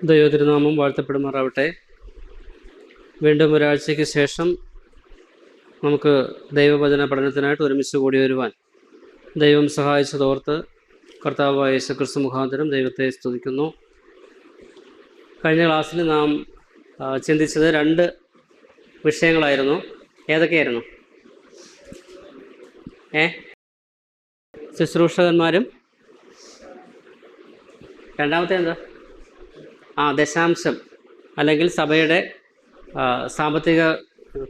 ദൈവതിരുനാമം വാഴ്ത്തപ്പെടുമാറാവട്ടെ. വീണ്ടും ഒരാഴ്ചയ്ക്ക് ശേഷം നമുക്ക് ദൈവവചന പഠനത്തിനായിട്ട് ഒരുമിച്ച് കൂടി വരുവാൻ ദൈവം സഹായിച്ചതോർത്ത് കർത്താവായ യേശുക്രിസ്തു മുഖാന്തരം ദൈവത്തെ സ്തുതിക്കുന്നു. കഴിഞ്ഞ ക്ലാസ്സിൽ നാം ചിന്തിച്ചത് 2 വിഷയങ്ങളായിരുന്നു. ഏതൊക്കെയായിരുന്നു? ശുശ്രൂഷകന്മാരും രണ്ടാമത്തെ എന്താ? ദശാംശം അല്ലെങ്കിൽ സഭയുടെ സാമ്പത്തിക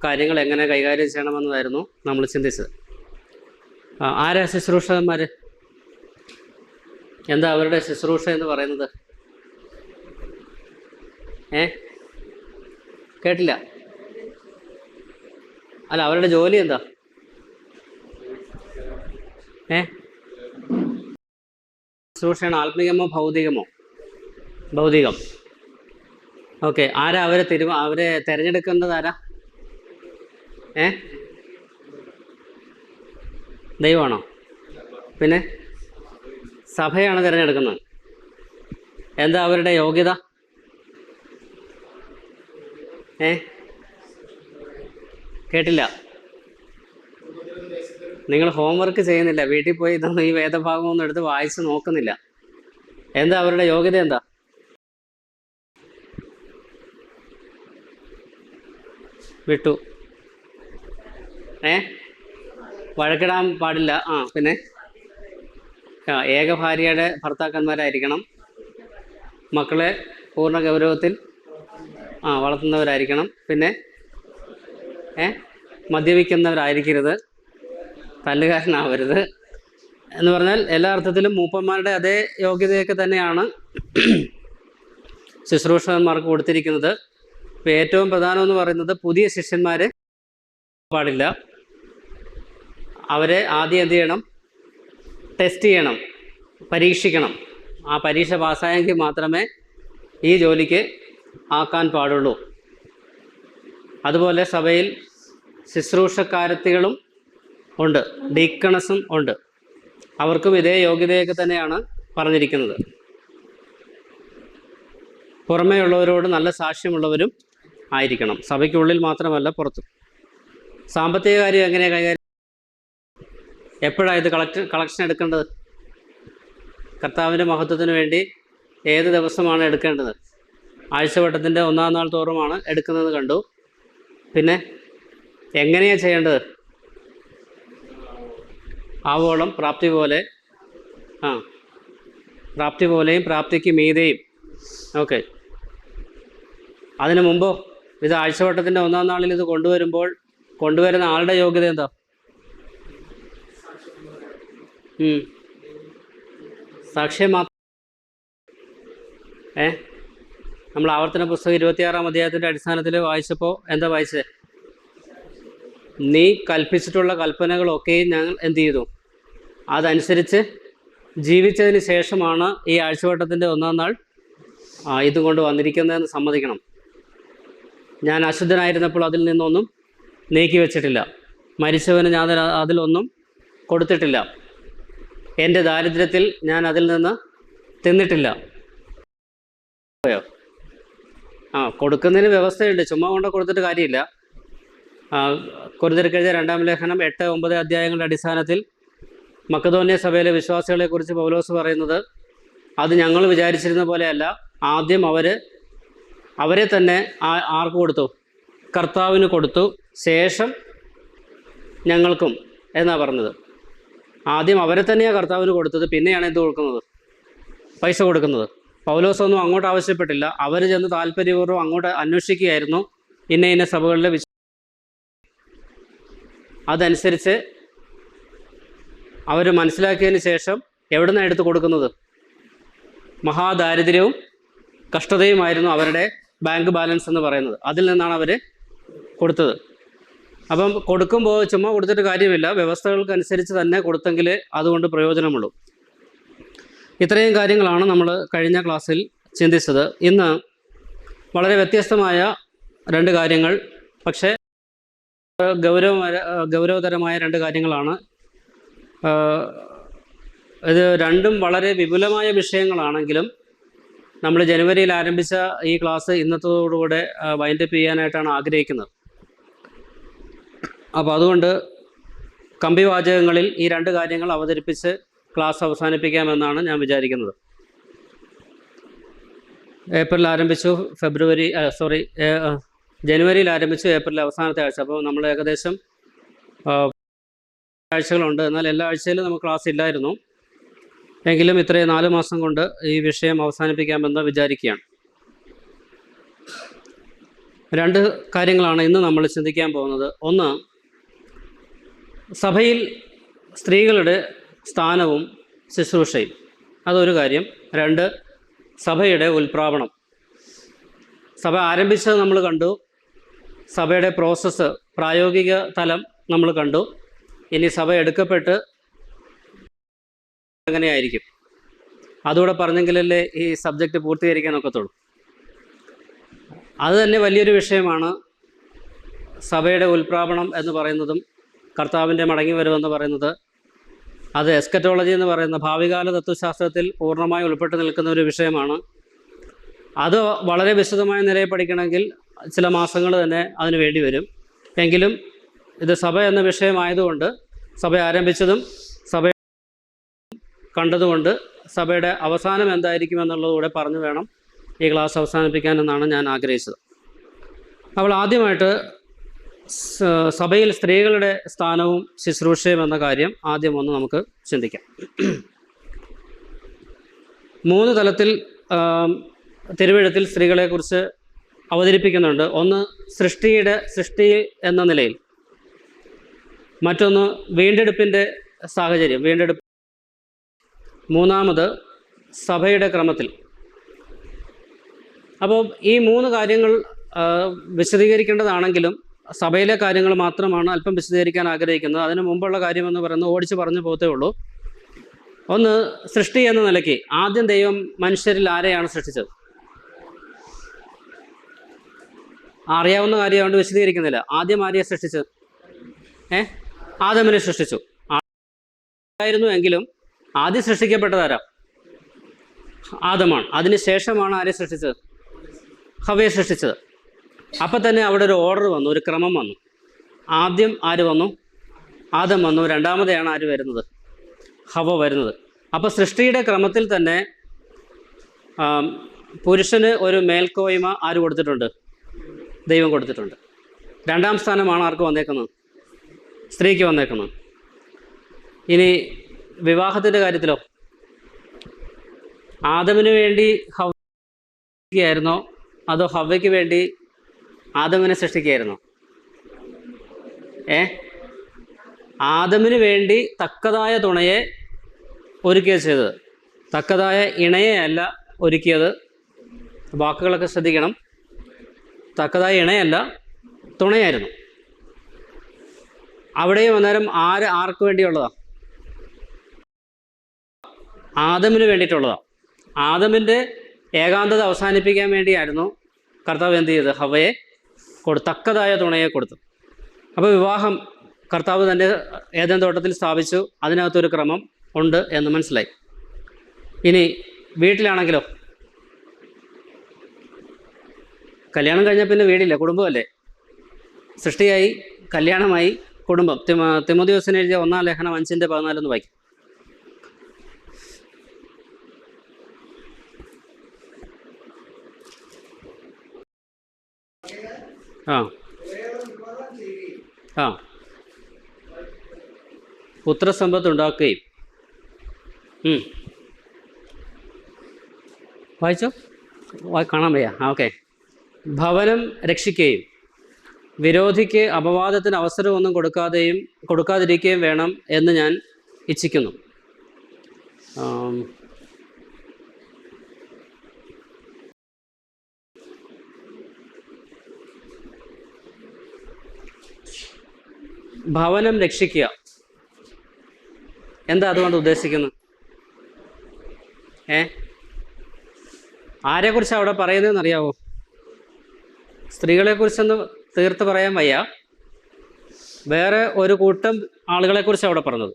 കാര്യങ്ങൾ എങ്ങനെ കൈകാര്യം ചെയ്യണമെന്നതായിരുന്നു നമ്മൾ ചിന്തിച്ചത്. ആരാ ശുശ്രൂഷകന്മാർ? എന്താ അവരുടെ ശുശ്രൂഷ എന്ന് പറയുന്നത്? കേട്ടില്ല. അല്ല, അവരുടെ ജോലി എന്താ? ശുശ്രൂഷയാണ്. ആത്മീയമോ ഭൗതികമോ? ഭൗതികം. ഓക്കെ. ആരാ അവരെ തിരഞ്ഞെടുക്കേണ്ടത്? ആരാ? ദൈവമാണോ? പിന്നെ സഭയാണ് തിരഞ്ഞെടുക്കുന്നത്. എന്താ അവരുടെ യോഗ്യത? കേട്ടില്ല. നിങ്ങൾ ഹോംവർക്ക് ചെയ്യുന്നില്ല. വീട്ടിൽ പോയി ഇതൊന്നും ഈ വേദഭാഗമൊന്നും എടുത്ത് വായിച്ച് നോക്കുന്നില്ല. എന്താ അവരുടെ യോഗ്യത? എന്താ? വിട്ടു. വഴക്കിടാൻ പാടില്ല. പിന്നെ ഏക ഭാര്യയുടെ ഭർത്താക്കന്മാരായിരിക്കണം. മക്കളെ പൂർണ്ണ ഗൗരവത്തിൽ വളർത്തുന്നവരായിരിക്കണം. പിന്നെ മദ്യപിക്കുന്നവരായിരിക്കരുത്. തല്ലുകാരനാവരുത്. എന്ന് പറഞ്ഞാൽ എല്ലാ അർത്ഥത്തിലും മൂപ്പന്മാരുടെ അതേ യോഗ്യതയൊക്കെ തന്നെയാണ് ശുശ്രൂഷകന്മാർക്ക് കൊടുത്തിരിക്കുന്നത്. ഇപ്പോൾ ഏറ്റവും പ്രധാനമെന്ന് പറയുന്നത് പുതിയ ശിഷ്യന്മാരെ പാടില്ല. അവരെ ആദ്യം എന്ത് ചെയ്യണം? ടെസ്റ്റ് ചെയ്യണം, പരീക്ഷിക്കണം. ആ പരീക്ഷ പാസ്സായെങ്കിൽ മാത്രമേ ഈ ജോലിക്ക് ആക്കാൻ പാടുള്ളൂ. അതുപോലെ സഭയിൽ ശുശ്രൂഷക്കാരത്തികളും ഉണ്ട്, ഡീക്കണസും ഉണ്ട്. അവർക്കും ഇതേ യോഗ്യതയൊക്കെ തന്നെയാണ് പറഞ്ഞിരിക്കുന്നത്. പുറമേ ഉള്ളവരോട് നല്ല സാക്ഷ്യമുള്ളവരും ആയിരിക്കണം. സഭയ്ക്കുള്ളിൽ മാത്രമല്ല, പുറത്തും. സാമ്പത്തിക കാര്യം എങ്ങനെയാണ് കൈകാര്യം? എപ്പോഴാണ് ഇത് കളക്ഷൻ എടുക്കേണ്ടത്? കർത്താവിൻ്റെ മഹത്വത്തിന് വേണ്ടി ഏത് ദിവസമാണ് എടുക്കേണ്ടത്? ആഴ്ചവട്ടത്തിൻ്റെ 1-ാം നാൾ തോറുമാണ് എടുക്കുന്നത് കണ്ടു. പിന്നെ എങ്ങനെയാണ് ചെയ്യേണ്ടത്? ആവോളം പ്രാപ്തി പോലെ, പ്രാപ്തി പോലെയും പ്രാപ്തിക്ക് മീതെയും. ഓക്കെ. അതിനു മുമ്പോ ഇത് ആഴ്ചവട്ടത്തിൻ്റെ 1-ാം നാളിൽ ഇത് കൊണ്ടുവരുന്ന ആളുടെ യോഗ്യത എന്താ? സാക്ഷ്യം മാത്രം. നമ്മൾ ആവർത്തന പുസ്തകം 26-ാം അധ്യായത്തിൻ്റെ അടിസ്ഥാനത്തിൽ വായിച്ചപ്പോൾ എന്താ വായിച്ചത്? നീ കൽപ്പിച്ചിട്ടുള്ള കൽപ്പനകളൊക്കെയും ഞങ്ങൾ എന്ത് ചെയ്തു? അതനുസരിച്ച് ജീവിച്ചതിന് ശേഷമാണ് ഈ ആഴ്ചവട്ടത്തിൻ്റെ 1-ാം നാൾ ഇതുകൊണ്ട് വന്നിരിക്കുന്നതെന്ന് സമ്മതിക്കണം. ഞാൻ അശുദ്ധനായിരുന്നപ്പോൾ അതിൽ നിന്നൊന്നും നീക്കി വെച്ചിട്ടില്ല. മരിച്ചവന് ഞാൻ അതിലൊന്നും കൊടുത്തിട്ടില്ല. എൻ്റെ ദാരിദ്ര്യത്തിൽ ഞാൻ അതിൽ നിന്ന് തിന്നിട്ടില്ല. കൊടുക്കുന്നതിന് വ്യവസ്ഥയുണ്ട്. ചുമ്മാ കൊണ്ട് കൊടുത്തിട്ട് കാര്യമില്ല. കൊരിന്ത്യർക്കെഴുതിയ 2-ാം ലേഖനം 8-9 അധ്യായങ്ങളുടെ അടിസ്ഥാനത്തിൽ മക്കദോന്യ സഭയിലെ വിശ്വാസികളെക്കുറിച്ച് പൗലോസ് പറയുന്നത്, അത് ഞങ്ങൾ വിചാരിച്ചിരുന്ന പോലെയല്ല. ആദ്യം അവരെ തന്നെ ആർക്ക് കൊടുത്തു? കർത്താവിന് കൊടുത്തു. ശേഷം ഞങ്ങൾക്കും എന്നാണ് പറഞ്ഞത്. ആദ്യം അവരെ തന്നെയാണ് കർത്താവിന് കൊടുത്തത്, പിന്നെയാണ് എന്ത് കൊടുക്കുന്നത്? പൈസ കൊടുക്കുന്നത്. പൗലോസൊന്നും അങ്ങോട്ട് ആവശ്യപ്പെട്ടില്ല. അവർ ചെന്ന് താല്പര്യപൂർവ്വം അങ്ങോട്ട് അന്വേഷിക്കുകയായിരുന്നു. ഇന്ന സഭകളിലെ അതനുസരിച്ച് അവർ മനസ്സിലാക്കിയതിന് ശേഷം എവിടെ നിന്നാണ് എടുത്ത് കൊടുക്കുന്നത്? മഹാദാരിദ്ര്യവും കഷ്ടതയുമായിരുന്നു അവരുടെ ബാങ്ക് ബാലൻസ് എന്ന് പറയുന്നത്. അതിൽ നിന്നാണ് അവർ കൊടുത്തത്. അപ്പം കൊടുക്കുമ്പോൾ ചുമ്മാ കൊടുത്തിട്ട് കാര്യമില്ല. വ്യവസ്ഥകൾക്കനുസരിച്ച് തന്നെ കൊടുത്തെങ്കിൽ അതുകൊണ്ട് പ്രയോജനമുള്ളൂ. ഇത്രയും കാര്യങ്ങളാണ് നമ്മൾ കഴിഞ്ഞ ക്ലാസ്സിൽ ചിന്തിച്ചത്. ഇന്ന് വളരെ വ്യത്യസ്തമായ 2 കാര്യങ്ങൾ, പക്ഷേ ഗൗരവതരമായ 2 കാര്യങ്ങളാണ്. ഇത് രണ്ടും വളരെ വിപുലമായ വിഷയങ്ങളാണെങ്കിലും നമ്മൾ ജനുവരിയിൽ ആരംഭിച്ച ഈ ക്ലാസ് ഇന്നത്തോടുകൂടെ വൈൻഡപ്പ് ചെയ്യാനായിട്ടാണ് ആഗ്രഹിക്കുന്നത്. അപ്പോൾ അതുകൊണ്ട് കമ്പിവാചകങ്ങളിൽ ഈ രണ്ട് കാര്യങ്ങൾ അവതരിപ്പിച്ച് ക്ലാസ് അവസാനിപ്പിക്കാമെന്നാണ് ഞാൻ വിചാരിക്കുന്നത്. ഏപ്രിൽ ആരംഭിച്ചു, ജനുവരിയിൽ ആരംഭിച്ചു, ഏപ്രിൽ അവസാനത്തെ ആഴ്ച. അപ്പോൾ നമ്മൾ ഏകദേശം ആഴ്ചകളുണ്ട്. എന്നാൽ എല്ലാ ആഴ്ചയിലും നമുക്ക് ക്ലാസ് ഇല്ലായിരുന്നു. എങ്കിലും ഇത്രയും 4 മാസം കൊണ്ട് ഈ വിഷയം അവസാനിപ്പിക്കാമെന്ന് വിചാരിക്കുകയാണ്. 2 കാര്യങ്ങളാണ് ഇന്ന് നമ്മൾ ചിന്തിക്കാൻ പോകുന്നത്. ഒന്ന്, സഭയിൽ സ്ത്രീകളുടെ സ്ഥാനവും ശുശ്രൂഷയും, അതൊരു കാര്യം. 2, സഭയുടെ ഉൽപ്രാപണം. സഭ ആരംഭിച്ചത് നമ്മൾ കണ്ടു, സഭയുടെ പ്രോസസ്സ്, പ്രായോഗിക തലം നമ്മൾ കണ്ടു. ഇനി സഭ എടുക്കപ്പെട്ട് എങ്ങനെയായിരിക്കും, അതുകൂടെ പറഞ്ഞെങ്കിലല്ലേ ഈ സബ്ജക്റ്റ് പൂർത്തീകരിക്കാൻ ഒക്കത്തുള്ളൂ. അത് തന്നെ വലിയൊരു വിഷയമാണ്. സഭയുടെ ഉൽപ്രാപണം എന്ന് പറയുന്നതും കർത്താവിൻ്റെ മടങ്ങി വരവെന്ന് പറയുന്നത്, അത് എസ്കറ്റോളജി എന്ന് പറയുന്ന ഭാവികാല തത്വശാസ്ത്രത്തിൽ പൂർണ്ണമായി ഉൾപ്പെട്ട് നിൽക്കുന്ന ഒരു വിഷയമാണ്. അത് വളരെ വിശദമായ നിലയിൽ പഠിക്കണമെങ്കിൽ ചില മാസങ്ങൾ തന്നെ അതിന് വേണ്ടി വരും. എങ്കിലും ഇത് സഭ എന്ന വിഷയമായതുകൊണ്ട്, സഭ ആരംഭിച്ചതും സഭ കണ്ടതുകൊണ്ട് സഭയുടെ അവസാനം എന്തായിരിക്കുമെന്നുള്ളതുകൂടെ പറഞ്ഞു വേണം ഈ ക്ലാസ് അവസാനിപ്പിക്കാനെന്നാണ് ഞാൻ ആഗ്രഹിച്ചത്. അപ്പോൾ ആദ്യമായിട്ട് സഭയിൽ സ്ത്രീകളുടെ സ്ഥാനവും ശുശ്രൂഷയും എന്ന കാര്യം ആദ്യം ഒന്ന് നമുക്ക് ചിന്തിക്കാം. 3 തലത്തിൽ തിരുവെഴുത്തിൽ സ്ത്രീകളെക്കുറിച്ച് അവതരിപ്പിക്കുന്നുണ്ട്. ഒന്ന്, സൃഷ്ടി എന്ന നിലയിൽ. മറ്റൊന്ന്, വീണ്ടെടുപ്പിൻ്റെ സാഹചര്യം, വീണ്ടെടുപ്പ്. 3-മത്, സഭയുടെ ക്രമത്തിൽ. അപ്പോൾ ഈ 3 കാര്യങ്ങൾ വിശദീകരിക്കേണ്ടതാണെങ്കിലും സഭയിലെ കാര്യങ്ങൾ മാത്രമാണ് അല്പം വിശദീകരിക്കാൻ ആഗ്രഹിക്കുന്നത്. അതിന് മുമ്പുള്ള കാര്യമെന്ന് പറയുന്നത് ഓടിച്ച് പറഞ്ഞു പോകത്തേ ഉള്ളൂ. ഒന്ന്, സൃഷ്ടി എന്ന നിലയ്ക്ക് ആദ്യം ദൈവം മനുഷ്യരിൽ ആരെയാണ് സൃഷ്ടിച്ചത്? അറിയാവുന്ന കാര്യമാകൊണ്ട് വിശദീകരിക്കുന്നില്ല. ആദ്യം ആരെയാണ് സൃഷ്ടിച്ചത്? ആദമിനെ സൃഷ്ടിച്ചു. ആയിരുന്നു എങ്കിലും ആദ്യം സൃഷ്ടിക്കപ്പെട്ടതാരാ? ആദമാണ്. അതിന് ശേഷമാണ് ആരെ സൃഷ്ടിച്ചത്? ഹവ്വയെ സൃഷ്ടിച്ചത്. അപ്പം തന്നെ അവിടെ ഒരു ഓർഡർ വന്നു, ഒരു ക്രമം വന്നു. ആദ്യം ആര് വന്നു? ആദം വന്നു. രണ്ടാമതെയാണ് ആര് വരുന്നത്? ഹവ്വ വരുന്നത്. അപ്പോൾ സൃഷ്ടിയുടെ ക്രമത്തിൽ തന്നെ പുരുഷന് ഒരു മേൽക്കോയ്മ ആര് കൊടുത്തിട്ടുണ്ട്? ദൈവം കൊടുത്തിട്ടുണ്ട്. 2-ാം സ്ഥാനമാണ് ആർക്ക് വന്നേക്കുന്നത്? സ്ത്രീക്ക് വന്നേക്കുന്നത്. ഇനി വിവാഹത്തിൻ്റെ കാര്യത്തിലോ, ആദമിന് വേണ്ടി ഹവ്വയായിരുന്നോ അതോ ഹവ്വയ്ക്ക് വേണ്ടി ആദമിനെ സൃഷ്ടിക്കുകയായിരുന്നോ? ആദമിന് വേണ്ടി തക്കതായ തുണയെ ഒരുക്കുകയാണ് ചെയ്തത്, തക്കതായ ഇണയെ അല്ല ഒരുക്കിയത്. വാക്കുകളൊക്കെ ശ്രദ്ധിക്കണം. തക്കതായ ഇണയല്ല, തുണയായിരുന്നു. അവിടെയും അന്നേരം ആർക്ക് വേണ്ടിയുള്ളതാണ്? ആദമിന് വേണ്ടിയിട്ടുള്ളതാണ്. ആദമിൻ്റെ ഏകാന്തത അവസാനിപ്പിക്കാൻ വേണ്ടിയായിരുന്നു കർത്താവ് എന്ത് ചെയ്ത്? ഹവ്വയെ തക്കതായ തുണയെ കൊടുത്തു. അപ്പോൾ വിവാഹം കർത്താവ് തൻ്റെ ഏദൻ തോട്ടത്തിൽ സ്ഥാപിച്ചു. അതിനകത്തൊരു ക്രമം ഉണ്ട് എന്ന് മനസ്സിലായി. ഇനി വീട്ടിലാണെങ്കിലോ, കല്യാണം കഴിഞ്ഞാൽ പിന്നെ വീടില്ല, കുടുംബമല്ലേ. സൃഷ്ടിയായി, കല്യാണമായി, കുടുംബം. തിമോഥെയോസിന് എഴുതിയ 1-ാം ലേഖനം 5:14 വായിക്കും. പുത്രസമ്പത്ത് ഉണ്ടാക്കുകയും വായിച്ചോ, കാണാൻ വയ്യ. ഓക്കെ. ഭവനം രക്ഷിക്കുകയും വിരോധിക്ക് അപവാദത്തിന് അവസരമൊന്നും കൊടുക്കാതിരിക്കുകയും വേണം എന്ന് ഞാൻ ഇച്ഛിക്കുന്നു. ഭവനം രക്ഷിക്കുക എന്താ അതുകൊണ്ട് ഉദ്ദേശിക്കുന്നത്? ആരെക്കുറിച്ചാണ് അവിടെ പറയുന്നതെന്ന് അറിയാവോ? സ്ത്രീകളെക്കുറിച്ചൊന്ന് തീർത്ത് പറയാൻ വയ്യ, വേറെ ഒരു കൂട്ടം ആളുകളെക്കുറിച്ചാണ് അവിടെ പറഞ്ഞത്.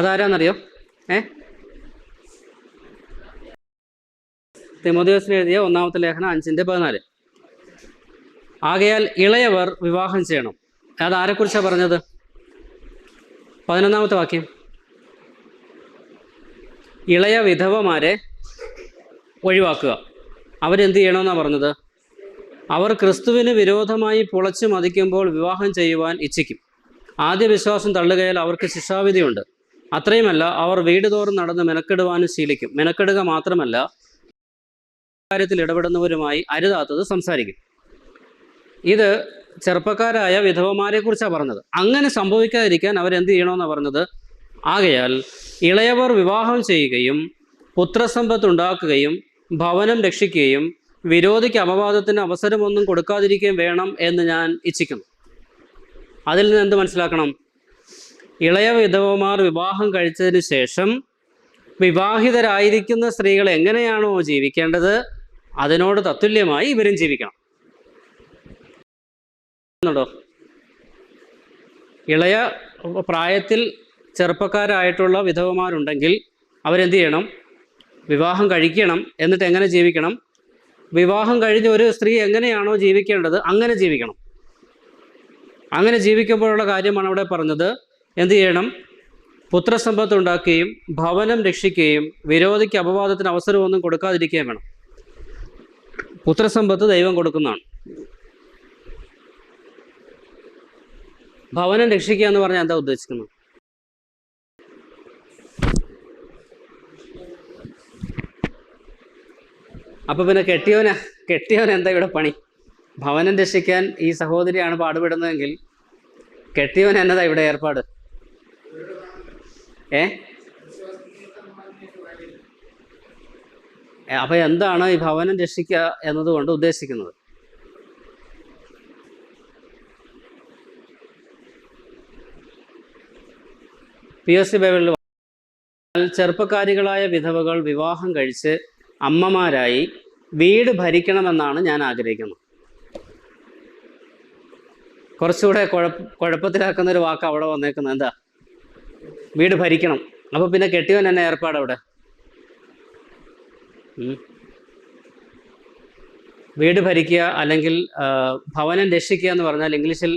അതാരാന്നറിയോ? തിമോഥെയോസിന് എഴുതിയ 1-ാമത്തെ ലേഖനം 5:14. ആകയാൽ ഇളയവർ വിവാഹം ചെയ്യണം. അത് ആരെക്കുറിച്ചാണ് പറഞ്ഞത്? 11-ാമത്തെ വാക്യം. ഇളയ വിധവമാരെ ഒഴിവാക്കുക. അവരെന്ത് ചെയ്യണമെന്നാണ് പറഞ്ഞത്? അവർ ക്രിസ്തുവിന് വിരോധമായി പുളച്ചു മതിക്കുമ്പോൾ വിവാഹം ചെയ്യുവാൻ ഇച്ഛിക്കും. ആദ്യ വിശ്വാസം തള്ളുകയാൽ അവർക്ക് ശിക്ഷാവിധിയുണ്ട്. അത്രയുമല്ല, അവർ വീട് തോറും നടന്ന് മെനക്കെടുവാനും ശീലിക്കും. മെനക്കെടുക മാത്രമല്ല, കാര്യത്തിൽ ഇടപെടുന്നവരുമായി അരുതാത്തത് സംസാരിക്കും. ഇത് ചെറുപ്പക്കാരായ വിധവമാരെ കുറിച്ചാണ് പറഞ്ഞത്. അങ്ങനെ സംഭവിക്കാതിരിക്കാൻ അവരെന്ത് ചെയ്യണമെന്നാണ് പറഞ്ഞത്? ആകയാൽ ഇളയവർ വിവാഹം ചെയ്യുകയും പുത്രസമ്പത്ത് ഉണ്ടാക്കുകയും ഭവനം രക്ഷിക്കുകയും വിരോധിക്ക് അപവാദത്തിന് അവസരമൊന്നും കൊടുക്കാതിരിക്കുകയും വേണം എന്ന് ഞാൻ ഇച്ഛിക്കുന്നു. അതിൽ നിന്ന് എന്ത് മനസ്സിലാക്കണം? ഇളയ വിധവമാർ വിവാഹം കഴിച്ചതിന് ശേഷം വിവാഹിതരായിരിക്കുന്ന സ്ത്രീകൾ എങ്ങനെയാണോ ജീവിക്കേണ്ടത് അതിനോട് തത്തുല്യമായി ഇവരും ജീവിക്കണം. ഇളയ പ്രായത്തിൽ ചെറുപ്പക്കാരായിട്ടുള്ള വിധവമാരുണ്ടെങ്കിൽ അവരെന്ത് ചെയ്യണം? വിവാഹം കഴിക്കണം. എന്നിട്ട് എങ്ങനെ ജീവിക്കണം? വിവാഹം കഴിഞ്ഞ് ഒരു സ്ത്രീ എങ്ങനെയാണോ ജീവിക്കേണ്ടത് അങ്ങനെ ജീവിക്കണം. അങ്ങനെ ജീവിക്കുമ്പോഴുള്ള കാര്യമാണ് അവിടെ പറഞ്ഞത്. എന്ത് ചെയ്യണം? പുത്രസമ്പത്ത് ഉണ്ടാക്കുകയും ഭവനം രക്ഷിക്കുകയും വിരോധിക്ക് അപവാദത്തിന് അവസരമൊന്നും കൊടുക്കാതിരിക്കുകയും വേണം. പുത്രസമ്പത്ത് ദൈവം കൊടുക്കുന്നതാണ്. ഭവനം രക്ഷിക്കുക എന്ന് പറഞ്ഞാൽ എന്താ ഉദ്ദേശിക്കുന്നത്? അപ്പോൾ പിന്നെ കെട്ടിയവൻ എന്താ ഇവിടെ പണി? ഭവനം രക്ഷിക്കാൻ ഈ സഹോദരിയാണ് പാടുപെടുന്നതെങ്കിൽ കെട്ടിയവൻ എന്നതാ ഇവിടെ ഏർപ്പാട്? അപ്പോൾ എന്താണ് ഈ ഭവനം രക്ഷിക്കുക എന്നതുകൊണ്ട് ഉദ്ദേശിക്കുന്നത്? PSC ബൈബിളിൽ ചെറുപ്പക്കാരികളായ വിധവകൾ വിവാഹം കഴിച്ച് അമ്മമാരായി വീട് ഭരിക്കണമെന്നാണ് ഞാൻ ആഗ്രഹിക്കുന്നത്. കുറച്ചുകൂടെ കുഴപ്പത്തിലാക്കുന്ന ഒരു വാക്ക് അവിടെ വന്നേക്കുന്നത്. എന്താ? വീട് ഭരിക്കണം. അപ്പോൾ പിന്നെ കെട്ടിയവൻ എന്നെ ഏർപ്പാട് അവിടെ? വീട് ഭരിക്കുക അല്ലെങ്കിൽ ഭവനം രക്ഷിക്കുക എന്ന് പറഞ്ഞാൽ ഇംഗ്ലീഷിൽ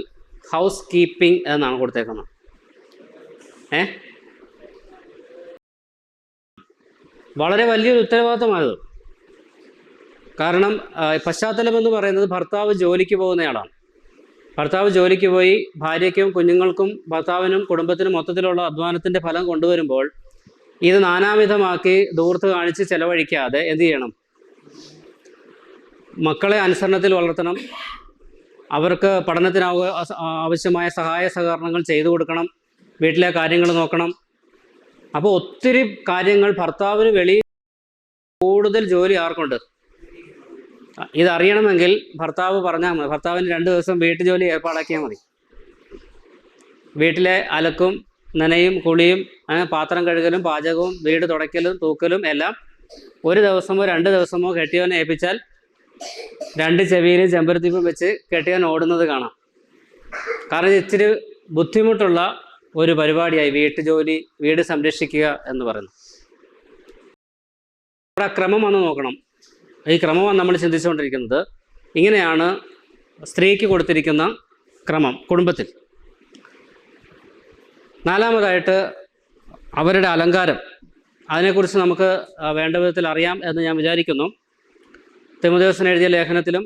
ഹൗസ് കീപ്പിംഗ് എന്നാണ് കൊടുത്തേക്കുന്നത്. വളരെ വലിയൊരു ഉത്തരവാദിത്തമായത്. കാരണം പശ്ചാത്തലം എന്ന് പറയുന്നത് ഭർത്താവ് ജോലിക്ക് പോകുന്നയാളാണ്. ഭർത്താവ് ജോലിക്ക് പോയി ഭാര്യയ്ക്കും കുഞ്ഞുങ്ങൾക്കും ഭർത്താവിനും കുടുംബത്തിനും മൊത്തത്തിലുള്ള അധ്വാനത്തിൻ്റെ ഫലം കൊണ്ടുവരുമ്പോൾ ഇത് നാനാവിധമാക്കി ദൂർത്ത് കാണിച്ച് ചെലവഴിക്കാതെ എന്ത് ചെയ്യണം? മക്കളെ അനുസരണത്തിൽ വളർത്തണം. അവർക്ക് പഠനത്തിന് ആവശ്യമായ സഹായ സഹകരണങ്ങൾ ചെയ്തു കൊടുക്കണം. വീട്ടിലെ കാര്യങ്ങൾ നോക്കണം. അപ്പോൾ ഒത്തിരി കാര്യങ്ങൾ ഭർത്താവിന് വെളിയിൽ കൂടുതൽ ജോലി ആർക്കുണ്ട്? ഇതറിയണമെങ്കിൽ ഭർത്താവ് പറഞ്ഞാൽ മതി. ഭർത്താവിന് 2 ദിവസം വീട്ടുജോലി ഏർപ്പാടാക്കിയാൽ മതി. വീട്ടിലെ അലക്കും നനയും കുളിയും പാത്രം കഴുകലും പാചകവും വീട് തുടയ്ക്കലും തൂക്കലും എല്ലാം 1 ദിവസമോ 2 ദിവസമോ കെട്ടിയവനെ ഏൽപ്പിച്ചാൽ 2 ചെവിയിലും ചെമ്പരത്തിപ്പും വെച്ച് കെട്ടിയവൻ ഓടുന്നത് കാണാം. കാരണം ഇച്ചിരി ബുദ്ധിമുട്ടുള്ള ഒരു പരിപാടിയായി വീട്ടുജോലി, വീട് സംരക്ഷിക്കുക എന്ന് പറയുന്നത്. അവിടെ ക്രമം വന്ന് നോക്കണം. ഈ ക്രമമാണ് നമ്മൾ ചിന്തിച്ചുകൊണ്ടിരിക്കുന്നത്. ഇങ്ങനെയാണ് സ്ത്രീക്ക് കൊടുത്തിരിക്കുന്ന ക്രമം കുടുംബത്തിൽ. 4-മതായിട്ട് അവരുടെ അലങ്കാരം. അതിനെക്കുറിച്ച് നമുക്ക് വേണ്ട വിധത്തിൽ അറിയാം എന്ന് ഞാൻ വിചാരിക്കുന്നു. തിമോഥെയോസിന് എഴുതിയ ലേഖനത്തിലും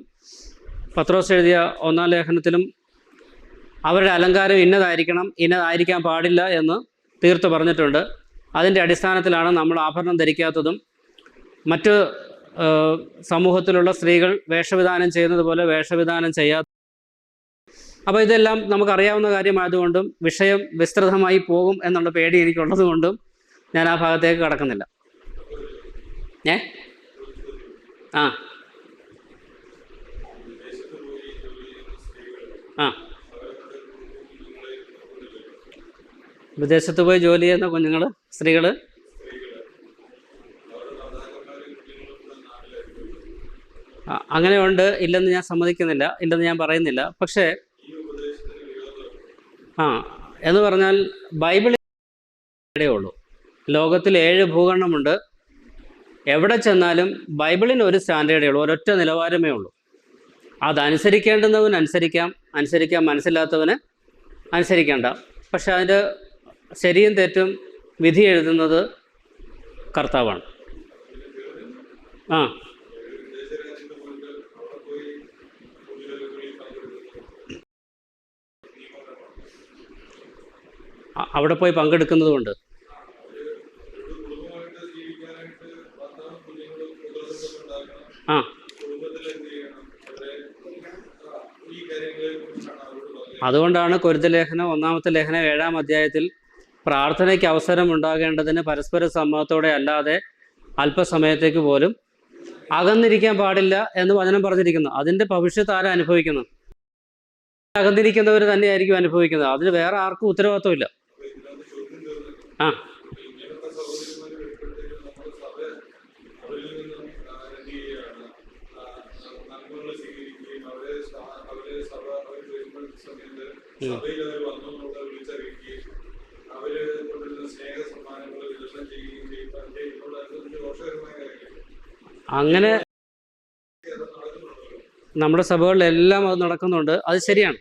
പത്രോസ് എഴുതിയ 1-ാം ലേഖനത്തിലും അവരുടെ അലങ്കാരം ഇന്നതായിരിക്കണം, ഇന്നതായിരിക്കാൻ പാടില്ല എന്ന് തീർത്ത് പറഞ്ഞിട്ടുണ്ട്. അതിൻ്റെ അടിസ്ഥാനത്തിലാണ് നമ്മൾ ആഭരണം ധരിക്കാത്തതും മറ്റ് സമൂഹത്തിലുള്ള സ്ത്രീകൾ വേഷവിധാനം ചെയ്യുന്നത് പോലെ വേഷവിധാനം ചെയ്യാത്ത. അപ്പോൾ ഇതെല്ലാം നമുക്കറിയാവുന്ന കാര്യമായതുകൊണ്ടും വിഷയം വിസ്തൃതമായി പോകും എന്നുള്ള പേടി എനിക്കുള്ളത് കൊണ്ടും ഞാൻ ആ ഭാഗത്തേക്ക് കടക്കുന്നില്ല. ആ ആ വിദേശത്ത് പോയി ജോലി ചെയ്യുന്ന കുഞ്ഞുങ്ങൾ, സ്ത്രീകൾ അങ്ങനെയുണ്ട്. ഇല്ലെന്ന് ഞാൻ സമ്മതിക്കുന്നില്ല, ഇല്ലെന്ന് ഞാൻ പറയുന്നില്ല. പക്ഷേ എന്ന് പറഞ്ഞാൽ ബൈബിളിൽ ഉള്ളൂ. ലോകത്തിൽ 7 ഭൂഖണ്ഡമുണ്ട്. എവിടെ ചെന്നാലും ബൈബിളിന് ഒരു സ്റ്റാൻഡേർഡേ ഉള്ളൂ, ഒരൊറ്റ നിലവാരമേ ഉള്ളൂ. അതനുസരിക്കേണ്ടുന്നവന് അനുസരിക്കാം, മനസ്സില്ലാത്തവന് അനുസരിക്കേണ്ട. പക്ഷെ അതിൻ്റെ ശരിയും തെറ്റും വിധി എഴുതുന്നത് കർത്താവാണ്. ആ അവിടെ പോയി പങ്കെടുക്കുന്നത് കൊണ്ട് ആ അതുകൊണ്ടാണ് കൊരിന്ത്യർ ലേഖനം 1-ാമത്തെ ലേഖനം 7-ാം അധ്യായത്തിൽ പ്രാർത്ഥനയ്ക്ക് അവസരം ഉണ്ടാകേണ്ടതിന് പരസ്പര സമ്മതത്തോടെ അല്ലാതെ അല്പസമയത്തേക്ക് പോലും അകന്നിരിക്കാൻ പാടില്ല എന്ന് വചനം പറഞ്ഞിരിക്കുന്നു. അതിൻ്റെ ഭവിഷ്യത്ത് ആരാ അനുഭവിക്കുന്നത്? അകന്നിരിക്കുന്നവർ തന്നെയായിരിക്കും അനുഭവിക്കുന്നത്. അതിന് വേറെ ആർക്കും ഉത്തരവാദിത്വമില്ല. ആ അങ്ങനെ നമ്മുടെ സഭകളിലെല്ലാം അത് നടക്കുന്നുണ്ട്. അത് ശരിയാണ്.